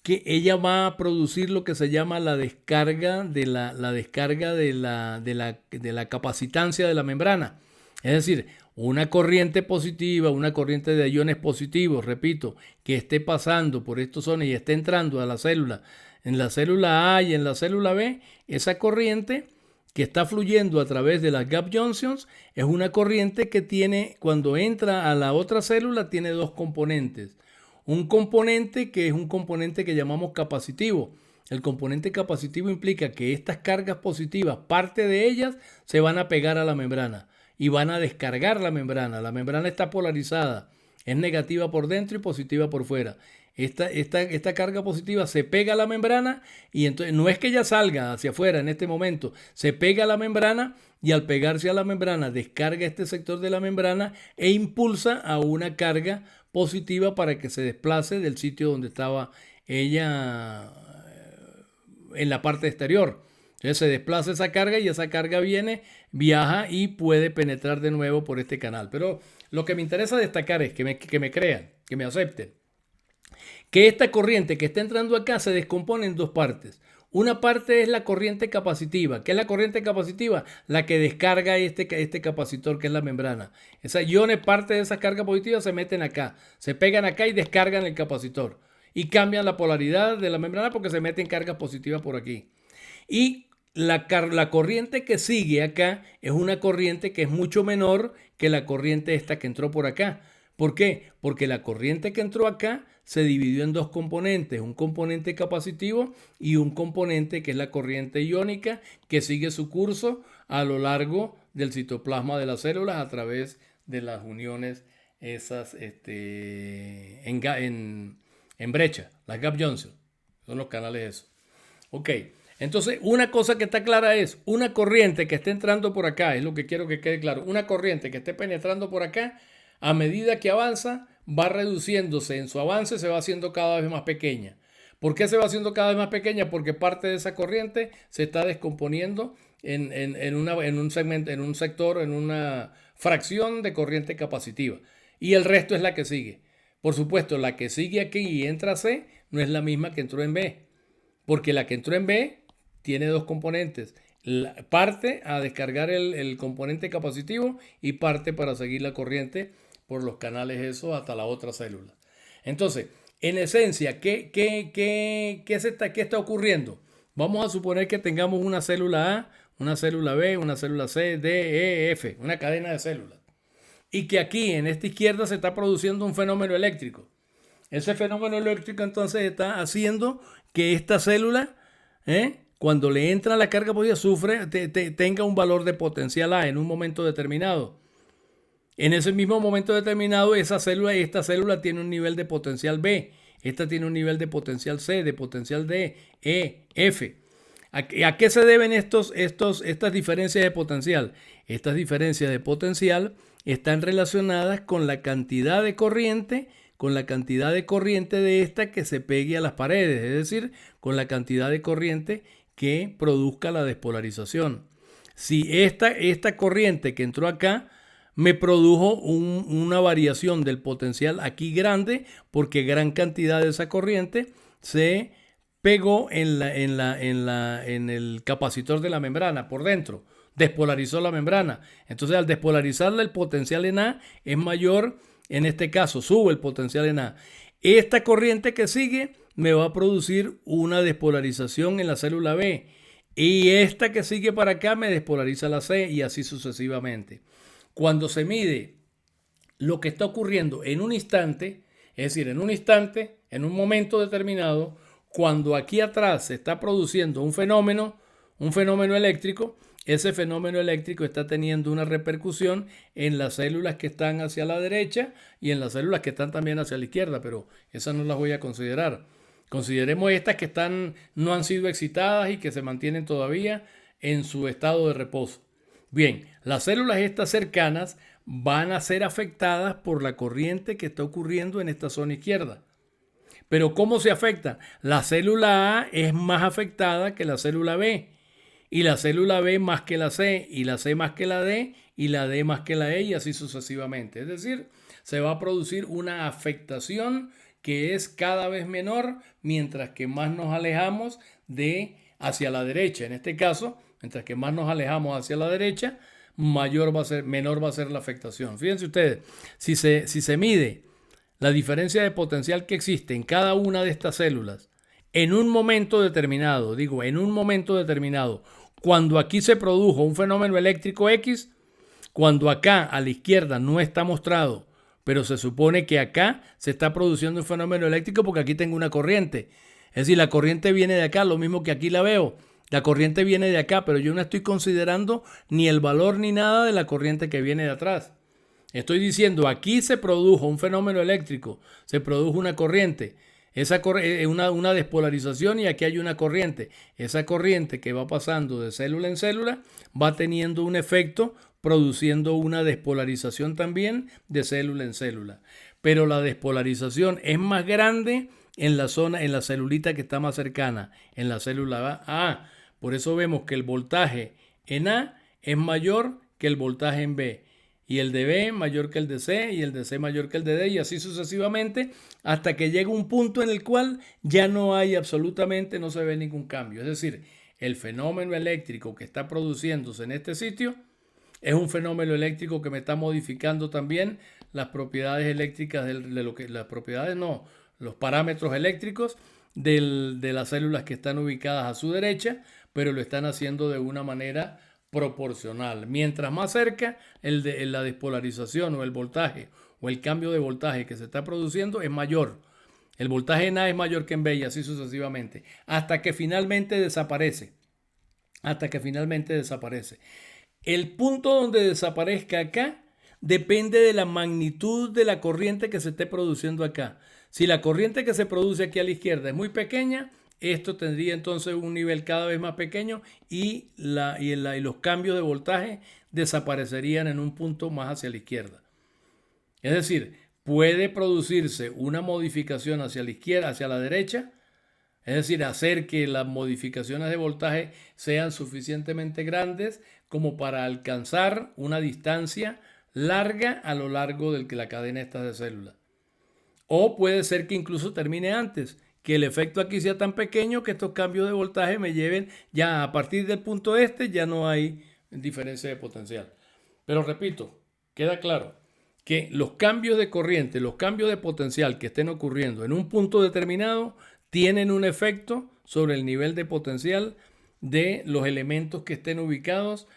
que ella va a producir lo que se llama la descarga de la capacitancia de la membrana. Es decir, una corriente positiva, una corriente de iones positivos, repito, que esté pasando por estos zonas y esté entrando a la célula, en la célula A y en la célula B, esa corriente que está fluyendo a través de las gap junctions es una corriente que tiene, cuando entra a la otra célula, tiene dos componentes. Un componente que es un componente que llamamos capacitivo. El componente capacitivo implica que estas cargas positivas, parte de ellas, se van a pegar a la membrana y van a descargar la membrana. La membrana está polarizada, es negativa por dentro y positiva por fuera. Esta carga positiva se pega a la membrana y entonces no es que ella salga hacia afuera en este momento, se pega a la membrana y al pegarse a la membrana descarga este sector de la membrana e impulsa a una carga positiva para que se desplace del sitio donde estaba ella en la parte exterior. Entonces se desplaza esa carga y esa carga viaja y puede penetrar de nuevo por este canal. Pero lo que me interesa destacar es que me crean, que me acepten, que esta corriente que está entrando acá se descompone en dos partes. Una parte es la corriente capacitiva. ¿Qué es la corriente capacitiva? La que descarga este capacitor, que es la membrana. Esas iones, parte de esa carga positiva, se meten acá, se pegan acá y descargan el capacitor. Y cambian la polaridad de la membrana porque se meten cargas positivas por aquí. Y la corriente que sigue acá es una corriente que es mucho menor que la corriente esta que entró por acá. ¿Por qué? Porque la corriente que entró acá se dividió en dos componentes, un componente capacitivo y un componente que es la corriente iónica que sigue su curso a lo largo del citoplasma de las células a través de las uniones esas en brecha, las gap junctions, son los canales esos. Ok, entonces una cosa que está clara es una corriente que esté entrando por acá, es lo que quiero que quede claro, una corriente que esté penetrando por acá, a medida que avanza, va reduciéndose en su avance, se va haciendo cada vez más pequeña. ¿Por qué se va haciendo cada vez más pequeña? Porque parte de esa corriente se está descomponiendo en un segmento, en un sector, en una fracción de corriente capacitiva. Y el resto es la que sigue. Por supuesto, la que sigue aquí y entra a C no es la misma que entró en B. Porque la que entró en B tiene dos componentes. Parte a descargar el componente capacitivo y parte para seguir la corriente por los canales esos hasta la otra célula. Entonces, en esencia, ¿qué está ocurriendo? Vamos a suponer que tengamos una célula A, una célula B, una célula C, D, E, F, una cadena de células. Y que aquí, en esta izquierda, se está produciendo un fenómeno eléctrico. Ese fenómeno eléctrico entonces está haciendo que esta célula, cuando le entra la carga positiva, tenga un valor de potencial A en un momento determinado. En ese mismo momento determinado, esta célula tiene un nivel de potencial B, esta tiene un nivel de potencial C, de potencial D, E, F. ¿A qué se deben estas diferencias de potencial? Estas diferencias de potencial están relacionadas con la cantidad de corriente, de esta que se pegue a las paredes, es decir, con la cantidad de corriente que produzca la despolarización. Si esta corriente que entró acá me produjo una variación del potencial aquí grande, porque gran cantidad de esa corriente se pegó en el capacitor de la membrana por dentro, despolarizó la membrana. Entonces, al despolarizarla, el potencial en A es mayor, en este caso sube el potencial en A. Esta corriente que sigue me va a producir una despolarización en la célula B, y esta que sigue para acá me despolariza la C, y así sucesivamente. Cuando se mide lo que está ocurriendo en un instante, es decir, en un momento determinado, cuando aquí atrás se está produciendo un fenómeno eléctrico, ese fenómeno eléctrico está teniendo una repercusión en las células que están hacia la derecha y en las células que están también hacia la izquierda, pero esas no las voy a considerar. Consideremos estas que no han sido excitadas y que se mantienen todavía en su estado de reposo. Bien, las células estas cercanas van a ser afectadas por la corriente que está ocurriendo en esta zona izquierda. Pero ¿cómo se afecta? La célula A es más afectada que la célula B, y la célula B más que la C, y la C más que la D, y la D más que la E, y así sucesivamente. Es decir, se va a producir una afectación que es cada vez menor mientras que más nos alejamos de hacia la derecha. En este caso, mientras que más nos alejamos hacia la derecha, menor va a ser la afectación. Fíjense ustedes, si se mide la diferencia de potencial que existe en cada una de estas células en un momento determinado, cuando aquí se produjo un fenómeno eléctrico X, cuando acá a la izquierda no está mostrado, pero se supone que acá se está produciendo un fenómeno eléctrico porque aquí tengo una corriente. Es decir, la corriente viene de acá, lo mismo que aquí la veo. La corriente viene de acá, pero yo no estoy considerando ni el valor ni nada de la corriente que viene de atrás. Estoy diciendo, aquí se produjo un fenómeno eléctrico, se produjo una corriente, una despolarización, y aquí hay una corriente. Esa corriente que va pasando de célula en célula va teniendo un efecto, produciendo una despolarización también de célula en célula. Pero la despolarización es más grande en la celulita que está más cercana, en la célula A. Por eso vemos que el voltaje en A es mayor que el voltaje en B, y el de B mayor que el de C, y el de C mayor que el de D, y así sucesivamente, hasta que llega un punto en el cual ya no hay absolutamente, no se ve ningún cambio. Es decir, el fenómeno eléctrico que está produciéndose en este sitio es un fenómeno eléctrico que me está modificando también las propiedades eléctricas los parámetros eléctricos de las células que están ubicadas a su derecha, pero lo están haciendo de una manera proporcional. Mientras más cerca la despolarización o el voltaje o el cambio de voltaje que se está produciendo es mayor. El voltaje en A es mayor que en B, y así sucesivamente, hasta que finalmente desaparece. El punto donde desaparezca acá depende de la magnitud de la corriente que se esté produciendo acá. Si la corriente que se produce aquí a la izquierda es muy pequeña, esto tendría entonces un nivel cada vez más pequeño, y los cambios de voltaje desaparecerían en un punto más hacia la izquierda. Es decir, puede producirse una modificación hacia la izquierda, hacia la derecha, es decir, hacer que las modificaciones de voltaje sean suficientemente grandes como para alcanzar una distancia larga a lo largo de la cadena esta de células. O puede ser que incluso termine antes, que el efecto aquí sea tan pequeño que estos cambios de voltaje me lleven ya a partir del punto este, ya no hay diferencia de potencial. Pero repito, queda claro que los cambios de corriente, los cambios de potencial que estén ocurriendo en un punto determinado tienen un efecto sobre el nivel de potencial de los elementos que estén ubicados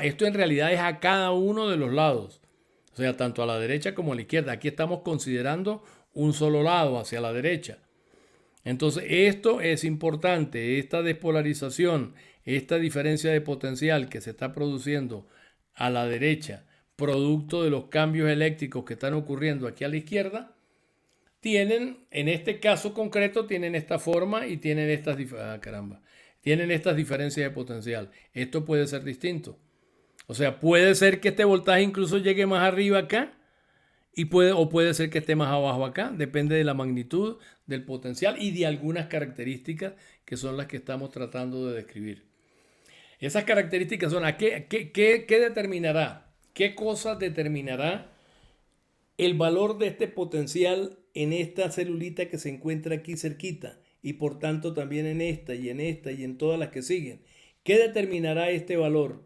esto en realidad es a cada uno de los lados, o sea, tanto a la derecha como a la izquierda. Aquí estamos considerando un solo lado, hacia la derecha. Entonces, esto es importante, esta despolarización, esta diferencia de potencial que se está produciendo a la derecha, producto de los cambios eléctricos que están ocurriendo aquí a la izquierda, en este caso concreto, tienen esta forma y tienen estas diferencias de potencial. Esto puede ser distinto. O sea, puede ser que este voltaje incluso llegue más arriba acá, o puede ser que esté más abajo acá. Depende de la magnitud del potencial y de algunas características que son las que estamos tratando de describir. Esas características son ¿qué determinará? ¿Qué cosa determinará el valor de este potencial en esta celulita que se encuentra aquí cerquita, y por tanto también en esta y en esta y en todas las que siguen? ¿Qué determinará este valor?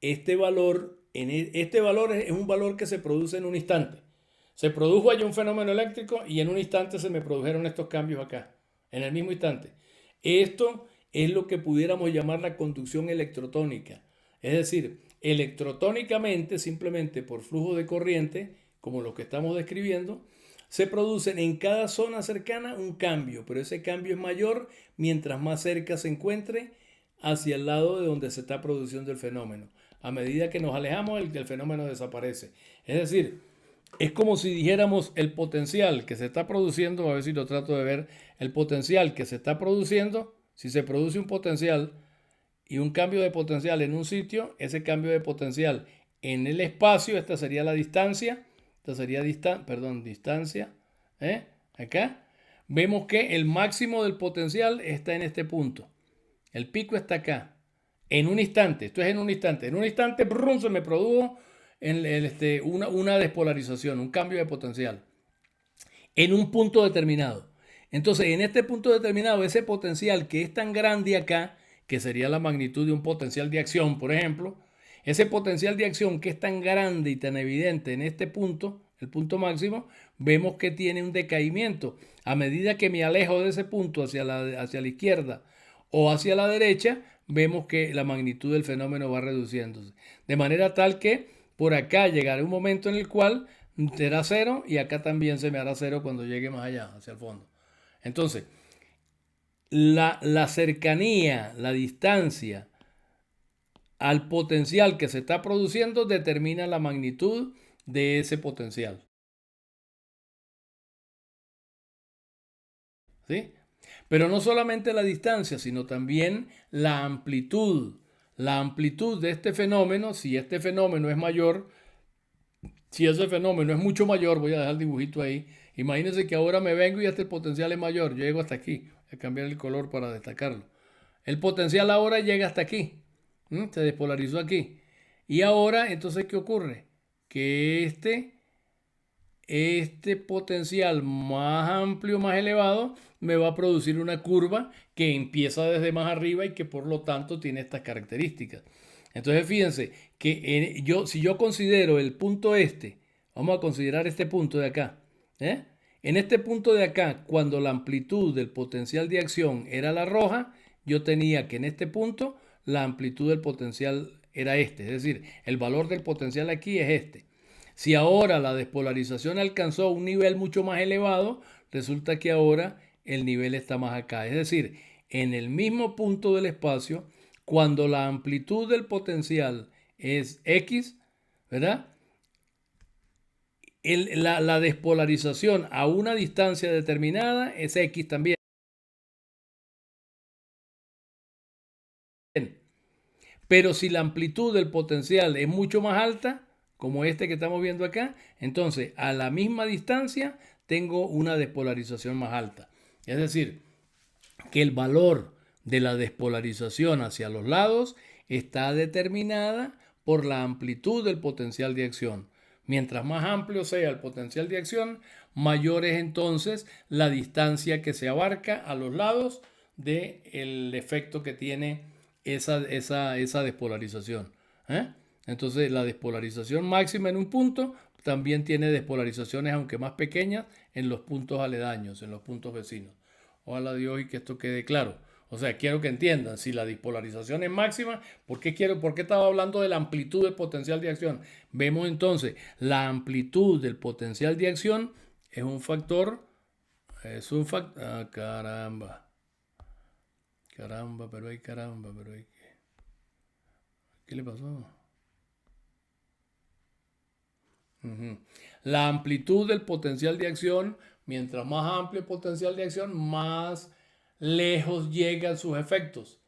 Este valor es un valor que se produce en un instante. Se produjo allí un fenómeno eléctrico y en un instante se me produjeron estos cambios acá, en el mismo instante. Esto es lo que pudiéramos llamar la conducción electrotónica. Es decir, electrotónicamente, simplemente por flujo de corriente, como lo que estamos describiendo, se producen en cada zona cercana un cambio, pero ese cambio es mayor mientras más cerca se encuentre hacia el lado de donde se está produciendo el fenómeno. A medida que nos alejamos, el fenómeno desaparece. Es decir, es como si dijéramos el potencial que se está produciendo, a ver si lo trato de ver, el potencial que se está produciendo, si se produce un potencial y un cambio de potencial en un sitio, ese cambio de potencial en el espacio, esta sería la distancia, esta sería distancia, ¿eh? Acá, vemos que el máximo del potencial está en este punto. El pico está acá. En un instante, esto es en un instante. En un instante, brum, se me produjo una despolarización, un cambio de potencial. En un punto determinado. Entonces, en este punto determinado, ese potencial que es tan grande acá, que sería la magnitud de un potencial de acción, por ejemplo, ese potencial de acción que es tan grande y tan evidente en este punto, el punto máximo, vemos que tiene un decaimiento. A medida que me alejo de ese punto hacia la izquierda o hacia la derecha, vemos que la magnitud del fenómeno va reduciéndose. De manera tal que por acá llegará un momento en el cual será cero y acá también se me hará cero cuando llegue más allá, hacia el fondo. Entonces, la cercanía, la distancia al potencial que se está produciendo determina la magnitud de ese potencial. ¿Sí? Pero no solamente la distancia, sino también la amplitud. La amplitud de este fenómeno, si este fenómeno es mayor, si ese fenómeno es mucho mayor, voy a dejar el dibujito ahí. Imagínense que ahora me vengo y este potencial es mayor. Yo llego hasta aquí. Voy a cambiar el color para destacarlo. El potencial ahora llega hasta aquí. Se despolarizó aquí. Y ahora, entonces, ¿qué ocurre? Que este potencial más amplio, más elevado, me va a producir una curva que empieza desde más arriba y que por lo tanto tiene estas características. Entonces fíjense que si yo considero el punto este, vamos a considerar este punto de acá, ¿eh? En este punto de acá, cuando la amplitud del potencial de acción era la roja, yo tenía que en este punto la amplitud del potencial era este, es decir, el valor del potencial aquí es este. Si ahora la despolarización alcanzó un nivel mucho más elevado, resulta que ahora el nivel está más acá. Es decir, en el mismo punto del espacio, cuando la amplitud del potencial es X, ¿verdad? La despolarización a una distancia determinada es X también. Pero si la amplitud del potencial es mucho más alta, como este que estamos viendo acá, entonces a la misma distancia tengo una despolarización más alta. Es decir, que el valor de la despolarización hacia los lados está determinada por la amplitud del potencial de acción. Mientras más amplio sea el potencial de acción, mayor es entonces la distancia que se abarca a los lados del efecto que tiene esa despolarización. ¿Eh? Entonces la despolarización máxima en un punto también tiene despolarizaciones, aunque más pequeñas, en los puntos aledaños, en los puntos vecinos. Ojalá Dios y que esto quede claro. O sea, quiero que entiendan, si la despolarización es máxima, ¿por qué estaba hablando de la amplitud del potencial de acción? Vemos entonces, la amplitud del potencial de acción es un factor, caramba, pero hay ¿qué le pasó? La amplitud del potencial de acción, mientras más amplio el potencial de acción, más lejos llegan sus efectos,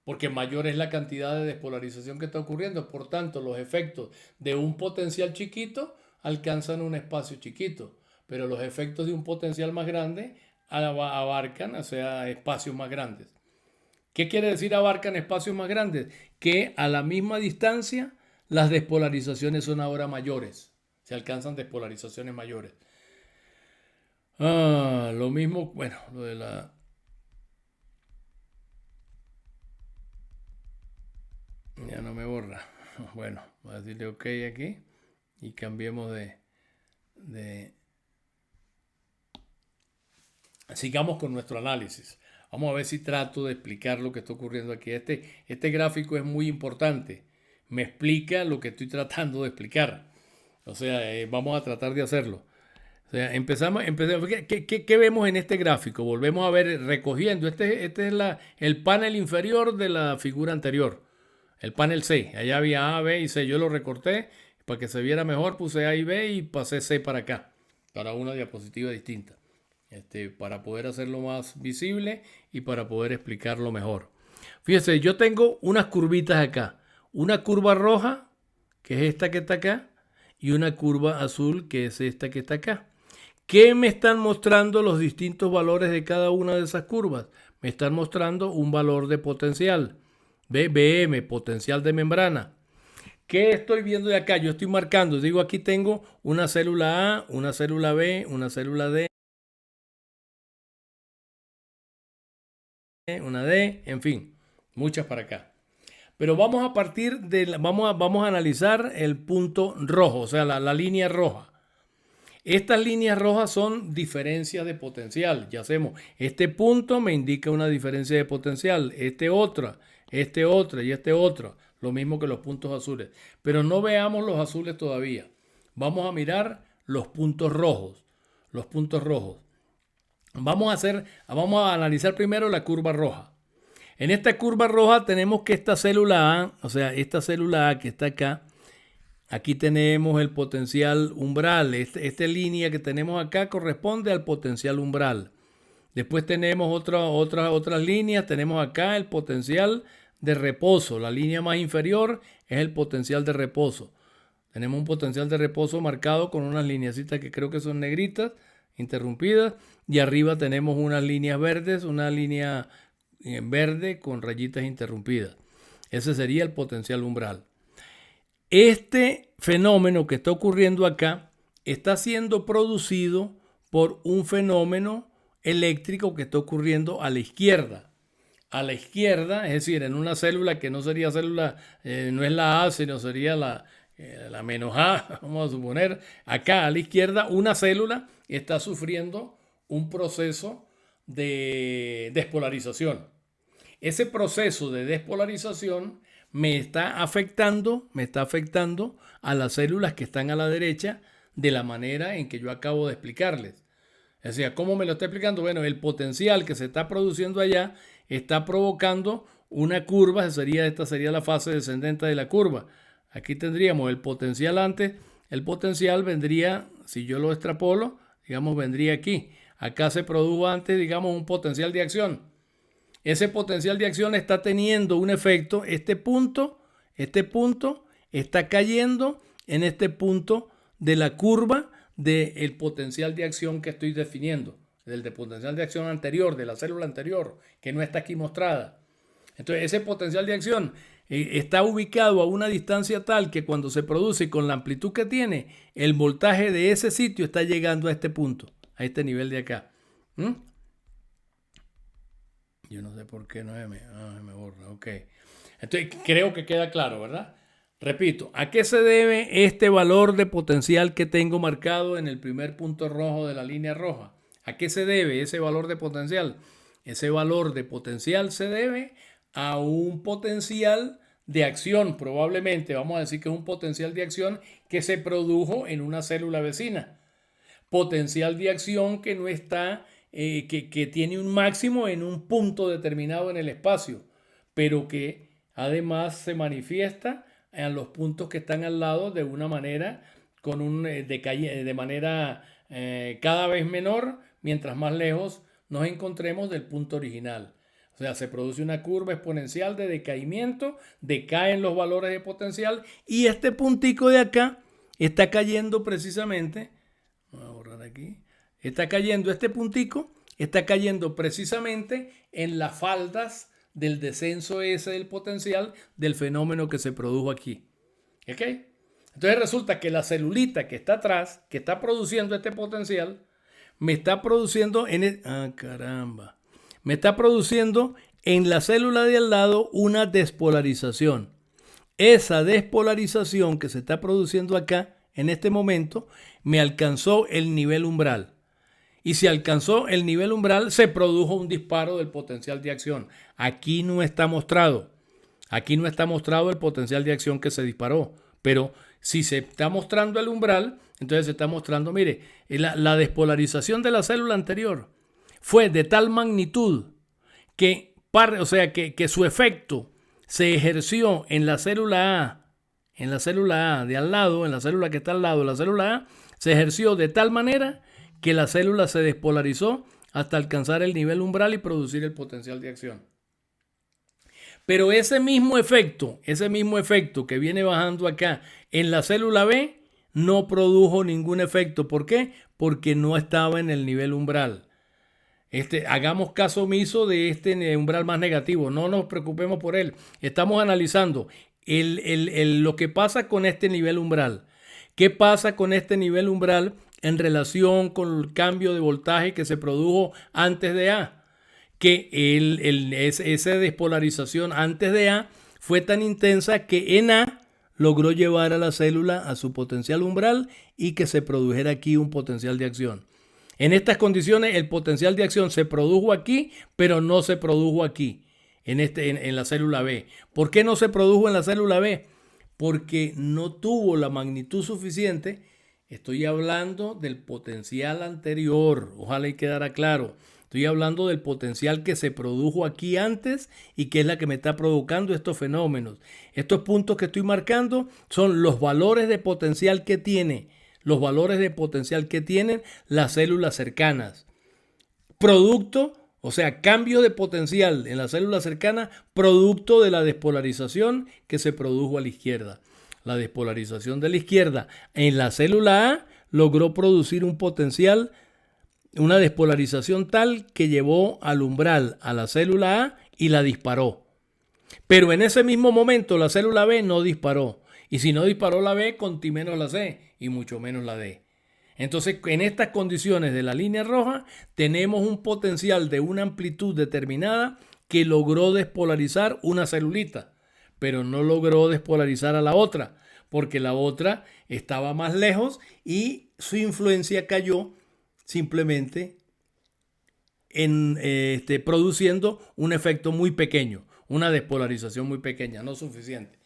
porque mayor es la cantidad de despolarización que está ocurriendo. Por tanto, los efectos de un potencial chiquito alcanzan un espacio chiquito, pero los efectos de un potencial más grande abarcan, o sea, espacios más grandes. ¿Qué quiere decir abarcan espacios más grandes? Que a la misma distancia las despolarizaciones son ahora mayores. Se alcanzan despolarizaciones mayores. Lo mismo, bueno, lo de la... Ya no me borra. Bueno, voy a decirle OK aquí y cambiemos de... Sigamos con nuestro análisis. Vamos a ver si trato de explicar lo que está ocurriendo aquí. Este gráfico es muy importante. Me explica lo que estoy tratando de explicar. O sea, vamos a tratar de hacerlo. O sea, empezamos. ¿Qué vemos en este gráfico? Volvemos a ver recogiendo. Este es el panel inferior de la figura anterior. El panel C. Allá había A, B y C. Yo lo recorté para que se viera mejor. Puse A y B y pasé C para acá. Para una diapositiva distinta. Para poder hacerlo más visible y para poder explicarlo mejor. Fíjense, yo tengo unas curvitas acá. Una curva roja, que es esta que está acá, y una curva azul, que es esta que está acá. ¿Qué me están mostrando los distintos valores de cada una de esas curvas? Me están mostrando un valor de potencial. BM, potencial de membrana. ¿Qué estoy viendo de acá? Yo estoy marcando. Digo, aquí tengo una célula A, una célula B, una célula D, una D, en fin, muchas para acá. Pero vamos a partir de, vamos a analizar el punto rojo, o sea, la línea roja. Estas líneas rojas son diferencias de potencial. Ya hacemos, este punto me indica una diferencia de potencial, este otra y este otro. Lo mismo que los puntos azules. Pero no veamos los azules todavía. Vamos a mirar los puntos rojos. Los puntos rojos. Vamos a analizar primero la curva roja. En esta curva roja tenemos que esta célula A, o sea, esta célula A que está acá, aquí tenemos el potencial umbral. Esta línea que tenemos acá corresponde al potencial umbral. Después tenemos otras líneas. Tenemos acá el potencial de reposo. La línea más inferior es el potencial de reposo. Tenemos un potencial de reposo marcado con unas lineacitas que creo que son negritas, interrumpidas. Y arriba tenemos unas líneas verdes, una línea verde con rayitas interrumpidas. Ese sería el potencial umbral. Este fenómeno que está ocurriendo acá está siendo producido por un fenómeno eléctrico que está ocurriendo a la izquierda. A la izquierda, es decir, en una célula que no sería célula, no es la A, sino sería la menos A, vamos a suponer. Acá a la izquierda, una célula está sufriendo un proceso de despolarización. Ese proceso de despolarización me está afectando a las células que están a la derecha de la manera en que yo acabo de explicarles. O sea, ¿cómo me lo está explicando? Bueno, el potencial que se está produciendo allá está provocando una curva. Esta sería la fase descendente de la curva. Aquí tendríamos el potencial antes. El potencial vendría, si yo lo extrapolo, digamos, vendría aquí. Acá se produjo antes, digamos, un potencial de acción. Ese potencial de acción está teniendo un efecto. Este punto está cayendo en este punto de la curva del potencial de acción que estoy definiendo, del potencial de acción anterior, de la célula anterior, que no está aquí mostrada. Entonces, ese potencial de acción está ubicado a una distancia tal que cuando se produce con la amplitud que tiene, el voltaje de ese sitio está llegando a este punto, a este nivel de acá. Yo no sé por qué no se me borra. Ok. Entonces, creo que queda claro, ¿verdad? Repito, ¿a qué se debe este valor de potencial que tengo marcado en el primer punto rojo de la línea roja? ¿A qué se debe ese valor de potencial? Ese valor de potencial se debe a un potencial de acción, probablemente, vamos a decir que es un potencial de acción que se produjo en una célula vecina. Potencial de acción que no está, que tiene un máximo en un punto determinado en el espacio, pero que además se manifiesta en los puntos que están al lado de una manera, con un de manera cada vez menor, mientras más lejos nos encontremos del punto original. O sea, se produce una curva exponencial de decaimiento, decaen los valores de potencial y este puntico de acá está cayendo precisamente, voy a borrar aquí, este puntico está cayendo precisamente en las faldas del descenso ese del potencial del fenómeno que se produjo aquí. ¿Ok? Entonces resulta que la celulita que está atrás, que está produciendo este potencial, me está produciendo me está produciendo en la célula de al lado una despolarización. Esa despolarización que se está produciendo acá en este momento me alcanzó el nivel umbral. Y si alcanzó el nivel umbral, se produjo un disparo del potencial de acción. Aquí no está mostrado. Aquí no está mostrado el potencial de acción que se disparó. Pero si se está mostrando el umbral, Entonces se está mostrando, mire, la despolarización de la célula anterior fue de tal magnitud que, que su efecto se ejerció en la célula A de al lado, en la célula que está al lado de la célula A, se ejerció de tal manera que la célula se despolarizó hasta alcanzar el nivel umbral y producir el potencial de acción. Pero ese mismo efecto que viene bajando acá en la célula B no produjo ningún efecto. ¿Por qué? Porque no estaba en el nivel umbral. Hagamos caso omiso de este umbral más negativo. No nos preocupemos por él. Estamos analizando lo que pasa con este nivel umbral. ¿Qué pasa con este nivel umbral en relación con el cambio de voltaje que se produjo antes de A? Que esa despolarización antes de A fue tan intensa que en A logró llevar a la célula a su potencial umbral y que se produjera aquí un potencial de acción. En estas condiciones el potencial de acción se produjo aquí, pero no se produjo aquí, en la célula B. ¿Por qué no se produjo en la célula B? Porque no tuvo la magnitud suficiente. Estoy hablando del potencial anterior, ojalá y quedara claro. Estoy hablando del potencial que se produjo aquí antes y que es la que me está provocando estos fenómenos. Estos puntos que estoy marcando son los valores de potencial que tienen las células cercanas. Producto, o sea, cambio de potencial en la célula cercana, producto de la despolarización que se produjo a la izquierda. La despolarización de la izquierda en la célula A logró producir un potencial, una despolarización tal que llevó al umbral a la célula A y la disparó. Pero en ese mismo momento la célula B no disparó. Y si no disparó la B, conti menos la C y mucho menos la D. Entonces, en estas condiciones de la línea roja, tenemos un potencial de una amplitud determinada que logró despolarizar una celulita, pero no logró despolarizar a la otra, porque la otra estaba más lejos y su influencia cayó simplemente produciendo un efecto muy pequeño, una despolarización muy pequeña, no suficiente.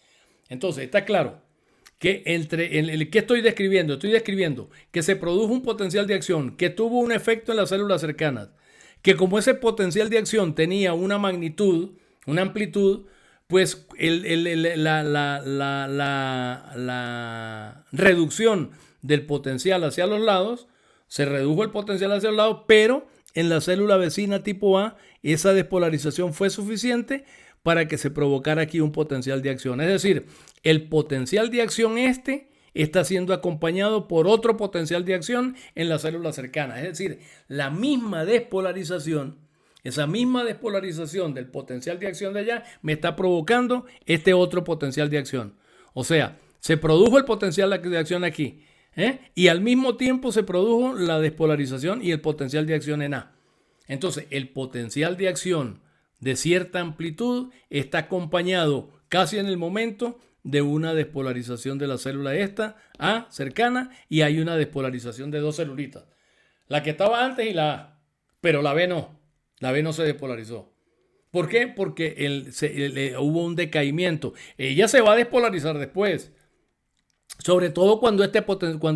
Entonces, está claro que ¿qué estoy describiendo? Estoy describiendo que se produjo un potencial de acción que tuvo un efecto en las células cercanas, que como ese potencial de acción tenía una magnitud, una amplitud, pues la reducción del potencial hacia los lados, se redujo el potencial hacia los lados, pero en la célula vecina tipo A, esa despolarización fue suficiente para que se provocara aquí un potencial de acción. Es decir, el potencial de acción está siendo acompañado por otro potencial de acción en la célula cercana. Es decir, la misma despolarización, esa misma despolarización del potencial de acción de allá me está provocando este otro potencial de acción. O sea, se produjo el potencial de acción aquí, y al mismo tiempo se produjo la despolarización y el potencial de acción en A. Entonces, el potencial de acción de cierta amplitud está acompañado casi en el momento de una despolarización de la célula esta A cercana, y hay una despolarización de dos celulitas, la que estaba antes y la A, pero la B no se despolarizó. ¿Por qué? Porque hubo un decaimiento. Ella se va a despolarizar después, sobre todo cuando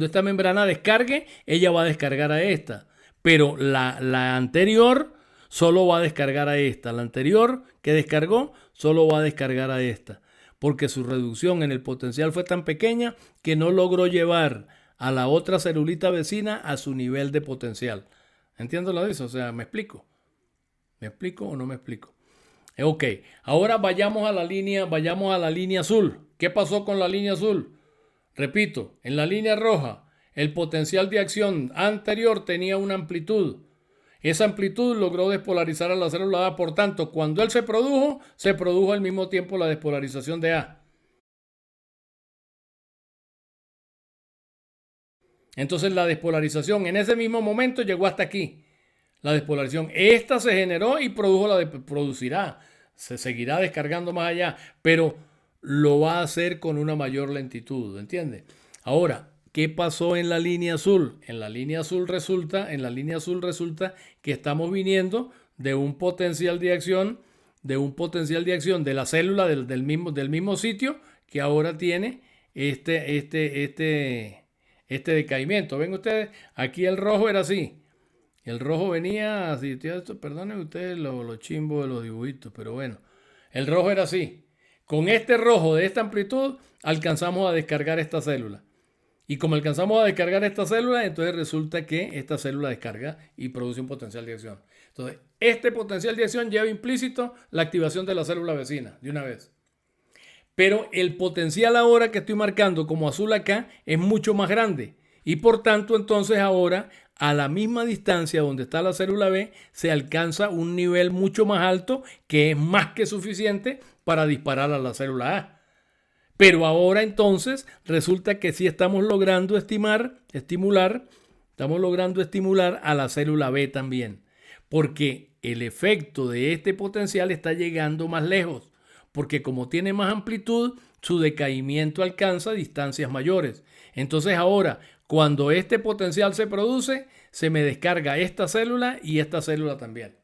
esta membrana descargue, ella va a descargar a esta, pero la anterior solo va a descargar a esta. La anterior que descargó solo va a descargar a esta, porque su reducción en el potencial fue tan pequeña que no logró llevar a la otra celulita vecina a su nivel de potencial. ¿Entiendes lo de eso? O sea, ¿me explico? ¿Me explico o no me explico? Ok, ahora vayamos a la línea azul. ¿Qué pasó con la línea azul? Repito, en la línea roja, el potencial de acción anterior tenía una amplitud. Esa amplitud logró despolarizar a la célula A, por tanto, cuando él se produjo al mismo tiempo la despolarización de A. Entonces la despolarización en ese mismo momento llegó hasta aquí. La despolarización, esta se generó y producirá, se seguirá descargando más allá, pero lo va a hacer con una mayor lentitud, ¿entiendes? Ahora, ¿qué pasó en la línea azul? En la línea azul resulta que estamos viniendo de un potencial de acción, de la célula del mismo sitio que ahora tiene este este decaimiento. Ven ustedes, aquí el rojo era así. El rojo venía así. Perdonen ustedes lo chimbo de los dibujitos, pero bueno. El rojo era así. Con este rojo de esta amplitud alcanzamos a descargar esta célula. Y como alcanzamos a descargar esta célula, entonces resulta que esta célula descarga y produce un potencial de acción. Entonces, este potencial de acción lleva implícito la activación de la célula vecina de una vez. Pero el potencial ahora que estoy marcando como azul acá es mucho más grande. Y por tanto, entonces ahora a la misma distancia donde está la célula B se alcanza un nivel mucho más alto que es más que suficiente para disparar a la célula A. Pero ahora entonces resulta que sí estamos logrando estimular a la célula B también. Porque el efecto de este potencial está llegando más lejos. Porque como tiene más amplitud, su decaimiento alcanza distancias mayores. Entonces ahora, cuando este potencial se produce, se me descarga esta célula y esta célula también.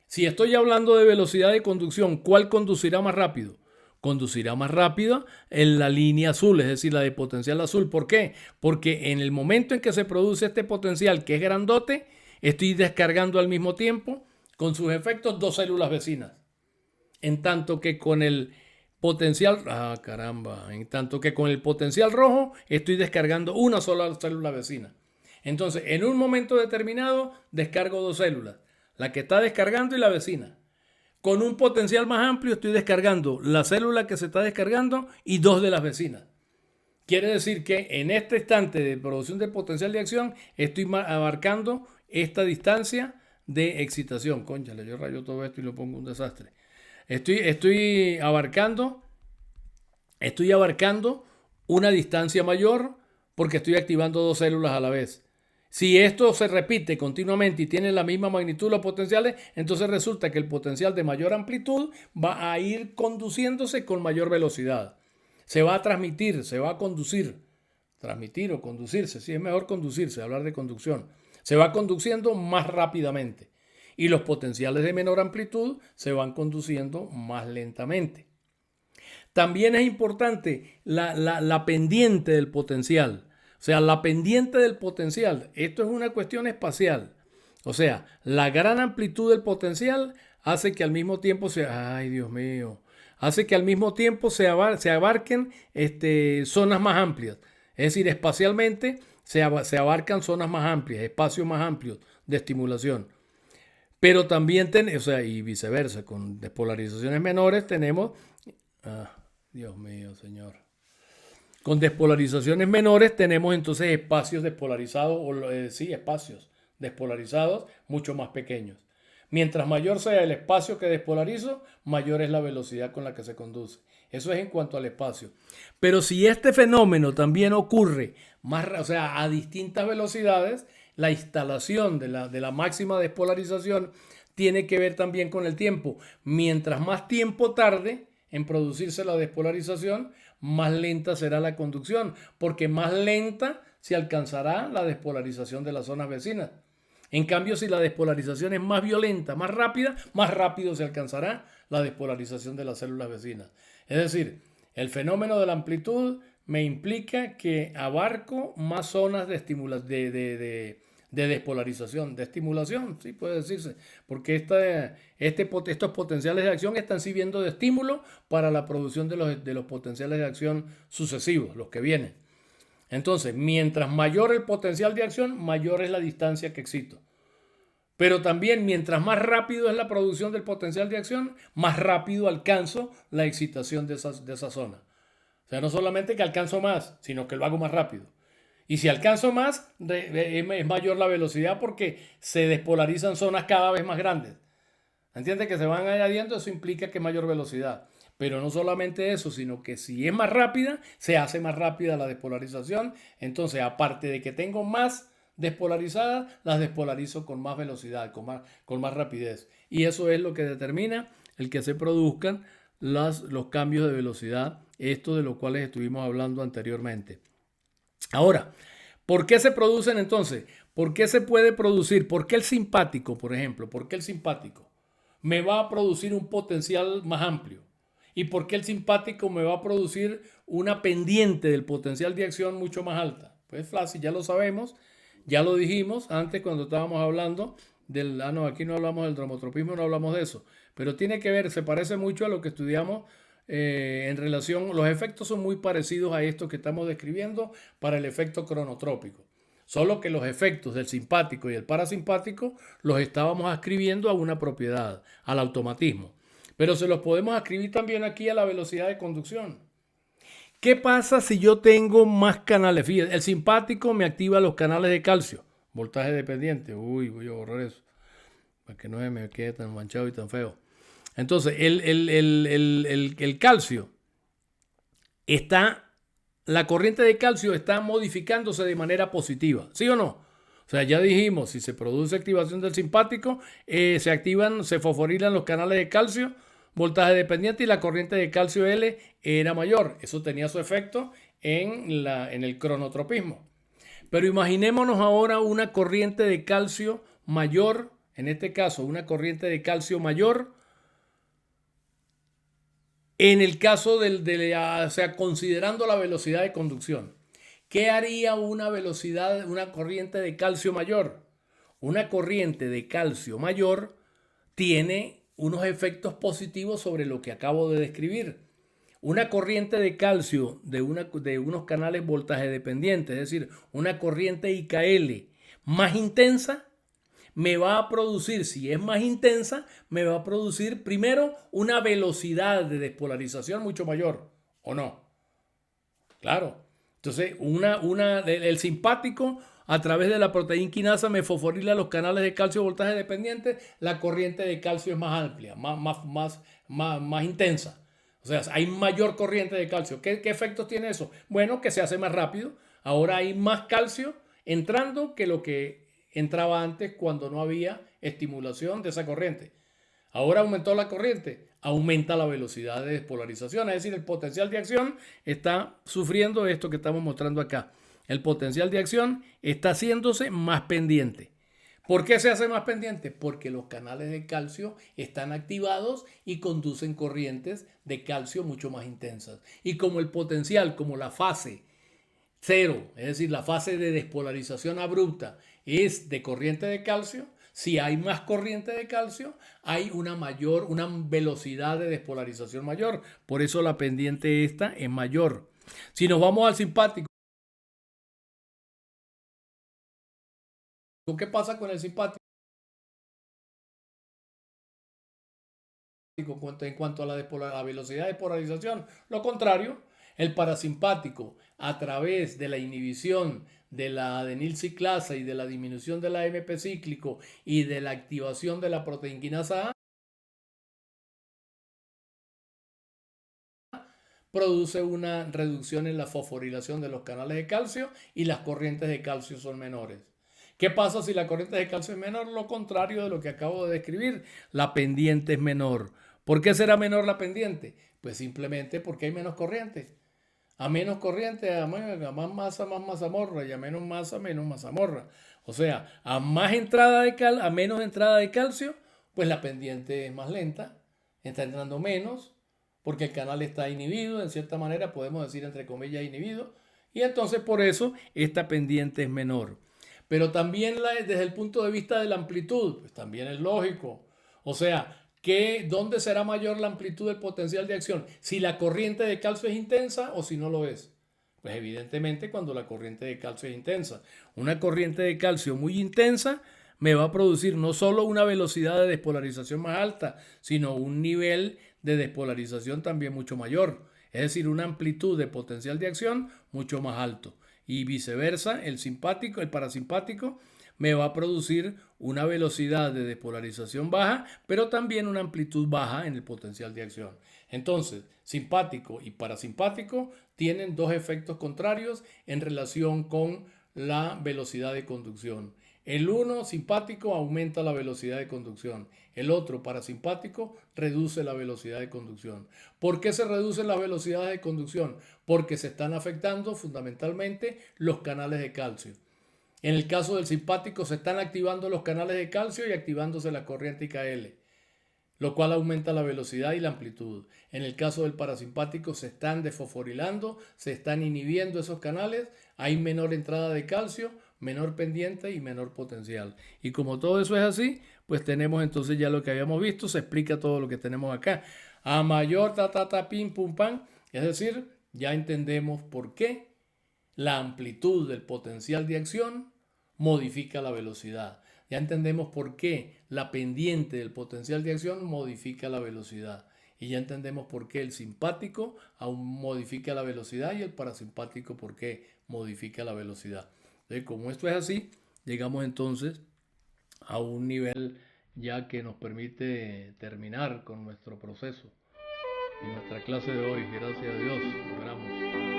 Si estoy hablando de velocidad de conducción, ¿cuál conducirá más rápido? Conducirá más rápido en la línea azul, es decir, la de potencial azul. ¿Por qué? Porque en el momento en que se produce este potencial que es grandote, estoy descargando al mismo tiempo con sus efectos dos células vecinas. En tanto que con el potencial, en tanto que con el potencial rojo estoy descargando una sola célula vecina. Entonces, en un momento determinado descargo dos células, la que está descargando y la vecina. Con un potencial más amplio estoy descargando la célula que se está descargando y dos de las vecinas. Quiere decir que en este instante de producción del potencial de acción estoy abarcando esta distancia de excitación. Cónchale, yo rayo todo esto y lo pongo un desastre. Estoy abarcando una distancia mayor porque estoy activando dos células a la vez. Si esto se repite continuamente y tiene la misma magnitud los potenciales, entonces resulta que el potencial de mayor amplitud va a ir conduciéndose con mayor velocidad. Se va a transmitir, se va a conducir. Transmitir o conducirse, sí, es mejor conducirse, hablar de conducción. Se va conduciendo más rápidamente. Y los potenciales de menor amplitud se van conduciendo más lentamente. También es importante la pendiente del potencial. O sea, la pendiente del potencial. Esto es una cuestión espacial. O sea, la gran amplitud del potencial hace que al mismo tiempo hace que al mismo tiempo se abarquen zonas más amplias. Es decir, espacialmente se abarcan zonas más amplias, espacios más amplios de estimulación. Pero también y viceversa, con despolarizaciones menores tenemos, Dios mío, señor. Con despolarizaciones menores tenemos entonces espacios despolarizados, espacios despolarizados mucho más pequeños. Mientras mayor sea el espacio que despolarizo, mayor es la velocidad con la que se conduce. Eso es en cuanto al espacio. Pero si este fenómeno también ocurre a distintas velocidades, la instalación de la máxima despolarización tiene que ver también con el tiempo. Mientras más tiempo tarde en producirse la despolarización, más lenta será la conducción, porque más lenta se alcanzará la despolarización de las zonas vecinas. En cambio, si la despolarización es más violenta, más rápida, más rápido se alcanzará la despolarización de las células vecinas. Es decir, el fenómeno de la amplitud me implica que abarco más zonas de despolarización, de estimulación, sí puede decirse, porque estos potenciales de acción están sirviendo de estímulo para la producción de los potenciales de acción sucesivos, los que vienen. Entonces, mientras mayor el potencial de acción, mayor es la distancia que excito. Pero también, mientras más rápido es la producción del potencial de acción, más rápido alcanzo la excitación de esa zona. O sea, no solamente que alcanzo más, sino que lo hago más rápido. Y si alcanzo más, es mayor la velocidad porque se despolarizan zonas cada vez más grandes. ¿Entiendes? Que se van añadiendo, eso implica que mayor velocidad. Pero no solamente eso, sino que si es más rápida, se hace más rápida la despolarización. Entonces, aparte de que tengo más despolarizadas, las despolarizo con más velocidad, con más rapidez. Y eso es lo que determina el que se produzcan los cambios de velocidad, esto de los cuales estuvimos hablando anteriormente. Ahora, ¿por qué se producen entonces? ¿Por qué se puede producir? ¿Por qué el simpático, por ejemplo? ¿Por qué el simpático me va a producir un potencial más amplio? ¿Y por qué el simpático me va a producir una pendiente del potencial de acción mucho más alta? Pues flácida, ya lo sabemos, ya lo dijimos antes cuando estábamos hablando del... Ah, no, aquí no hablamos del dromotropismo, no hablamos de eso. Pero tiene que ver, se parece mucho a lo que estudiamos en relación... Los efectos son muy parecidos a estos que estamos describiendo para el efecto cronotrópico. Solo que los efectos del simpático y el parasimpático los estábamos ascribiendo a una propiedad, al automatismo. Pero se los podemos ascribir también aquí a la velocidad de conducción. ¿Qué pasa si yo tengo más canales? Fíjate, el simpático me activa los canales de calcio, voltaje dependiente. Uy, voy a borrar eso para que no se me quede tan manchado y tan feo. Entonces, el calcio está, la corriente de calcio está modificándose de manera positiva, ¿sí o no? O sea, ya dijimos, si se produce activación del simpático, se fosforilan los canales de calcio, voltaje dependiente y la corriente de calcio L era mayor. Eso tenía su efecto en el cronotropismo. Pero imaginémonos ahora una corriente de calcio mayor, en este caso una corriente de calcio mayor, en el caso o sea, considerando la velocidad de conducción. ¿Qué haría una corriente de calcio mayor? Una corriente de calcio mayor tiene unos efectos positivos sobre lo que acabo de describir. Una corriente de calcio de unos canales voltaje dependientes, es decir, una corriente IKL más intensa, me va a producir, si es más intensa, me va a producir primero una velocidad de despolarización mucho mayor, ¿o no? Claro. Entonces, el simpático a través de la proteína quinasa me fosforila los canales de calcio voltaje dependiente, la corriente de calcio es más amplia, más intensa. O sea, hay mayor corriente de calcio. ¿Qué efectos tiene eso? Bueno, que se hace más rápido. Ahora hay más calcio entrando que lo que entraba antes cuando no había estimulación de esa corriente. Ahora aumentó la corriente, aumenta la velocidad de despolarización, es decir, el potencial de acción está sufriendo esto que estamos mostrando acá. El potencial de acción está haciéndose más pendiente. ¿Por qué se hace más pendiente? Porque los canales de calcio están activados y conducen corrientes de calcio mucho más intensas. Y como el potencial, como la fase cero, es decir, la fase de despolarización abrupta es de corriente de calcio, si hay más corriente de calcio, hay una velocidad de despolarización mayor. Por eso la pendiente esta es mayor. Si nos vamos al simpático, ¿qué pasa con el simpático? En cuanto a la velocidad de polarización, lo contrario, el parasimpático a través de la inhibición de la adenil ciclasa y de la disminución del AMP cíclico y de la activación de la proteinquinasa A produce una reducción en la fosforilación de los canales de calcio y las corrientes de calcio son menores. ¿Qué pasa si la corriente de calcio es menor? Lo contrario de lo que acabo de describir, la pendiente es menor. ¿Por qué será menor la pendiente? Pues simplemente porque hay menos corriente. A menos corriente, a más mazamorra, y a menos mazamorra. O sea, a menos entrada de calcio, pues la pendiente es más lenta, está entrando menos, porque el canal está inhibido, en cierta manera podemos decir entre comillas inhibido, y entonces por eso esta pendiente es menor. Pero también desde el punto de vista de la amplitud, pues también es lógico. O sea, ¿dónde será mayor la amplitud del potencial de acción? Si la corriente de calcio es intensa o si no lo es. Pues evidentemente cuando la corriente de calcio es intensa. Una corriente de calcio muy intensa me va a producir no solo una velocidad de despolarización más alta, sino un nivel de despolarización también mucho mayor. Es decir, una amplitud de potencial de acción mucho más alto. Y viceversa, el parasimpático me va a producir una velocidad de despolarización baja, pero también una amplitud baja en el potencial de acción. Entonces, simpático y parasimpático tienen dos efectos contrarios en relación con la velocidad de conducción. El uno simpático aumenta la velocidad de conducción. El otro parasimpático reduce la velocidad de conducción. ¿Por qué se reducen las velocidades de conducción? Porque se están afectando fundamentalmente los canales de calcio. En el caso del simpático se están activando los canales de calcio y activándose la corriente IKL. lo cual aumenta la velocidad y la amplitud. En el caso del parasimpático se están desfosforilando, se están inhibiendo esos canales, hay menor entrada de calcio, menor pendiente y menor potencial. Y como todo eso es así, pues tenemos entonces ya lo que habíamos visto, se explica todo lo que tenemos acá. A mayor pim pum pam, es decir, ya entendemos por qué la amplitud del potencial de acción modifica la velocidad. Ya entendemos por qué la pendiente del potencial de acción modifica la velocidad. Y ya entendemos por qué el simpático aún modifica la velocidad y el parasimpático por qué modifica la velocidad. Entonces, como esto es así, llegamos entonces a un nivel ya que nos permite terminar con nuestro proceso y nuestra clase de hoy. Gracias a Dios, logramos.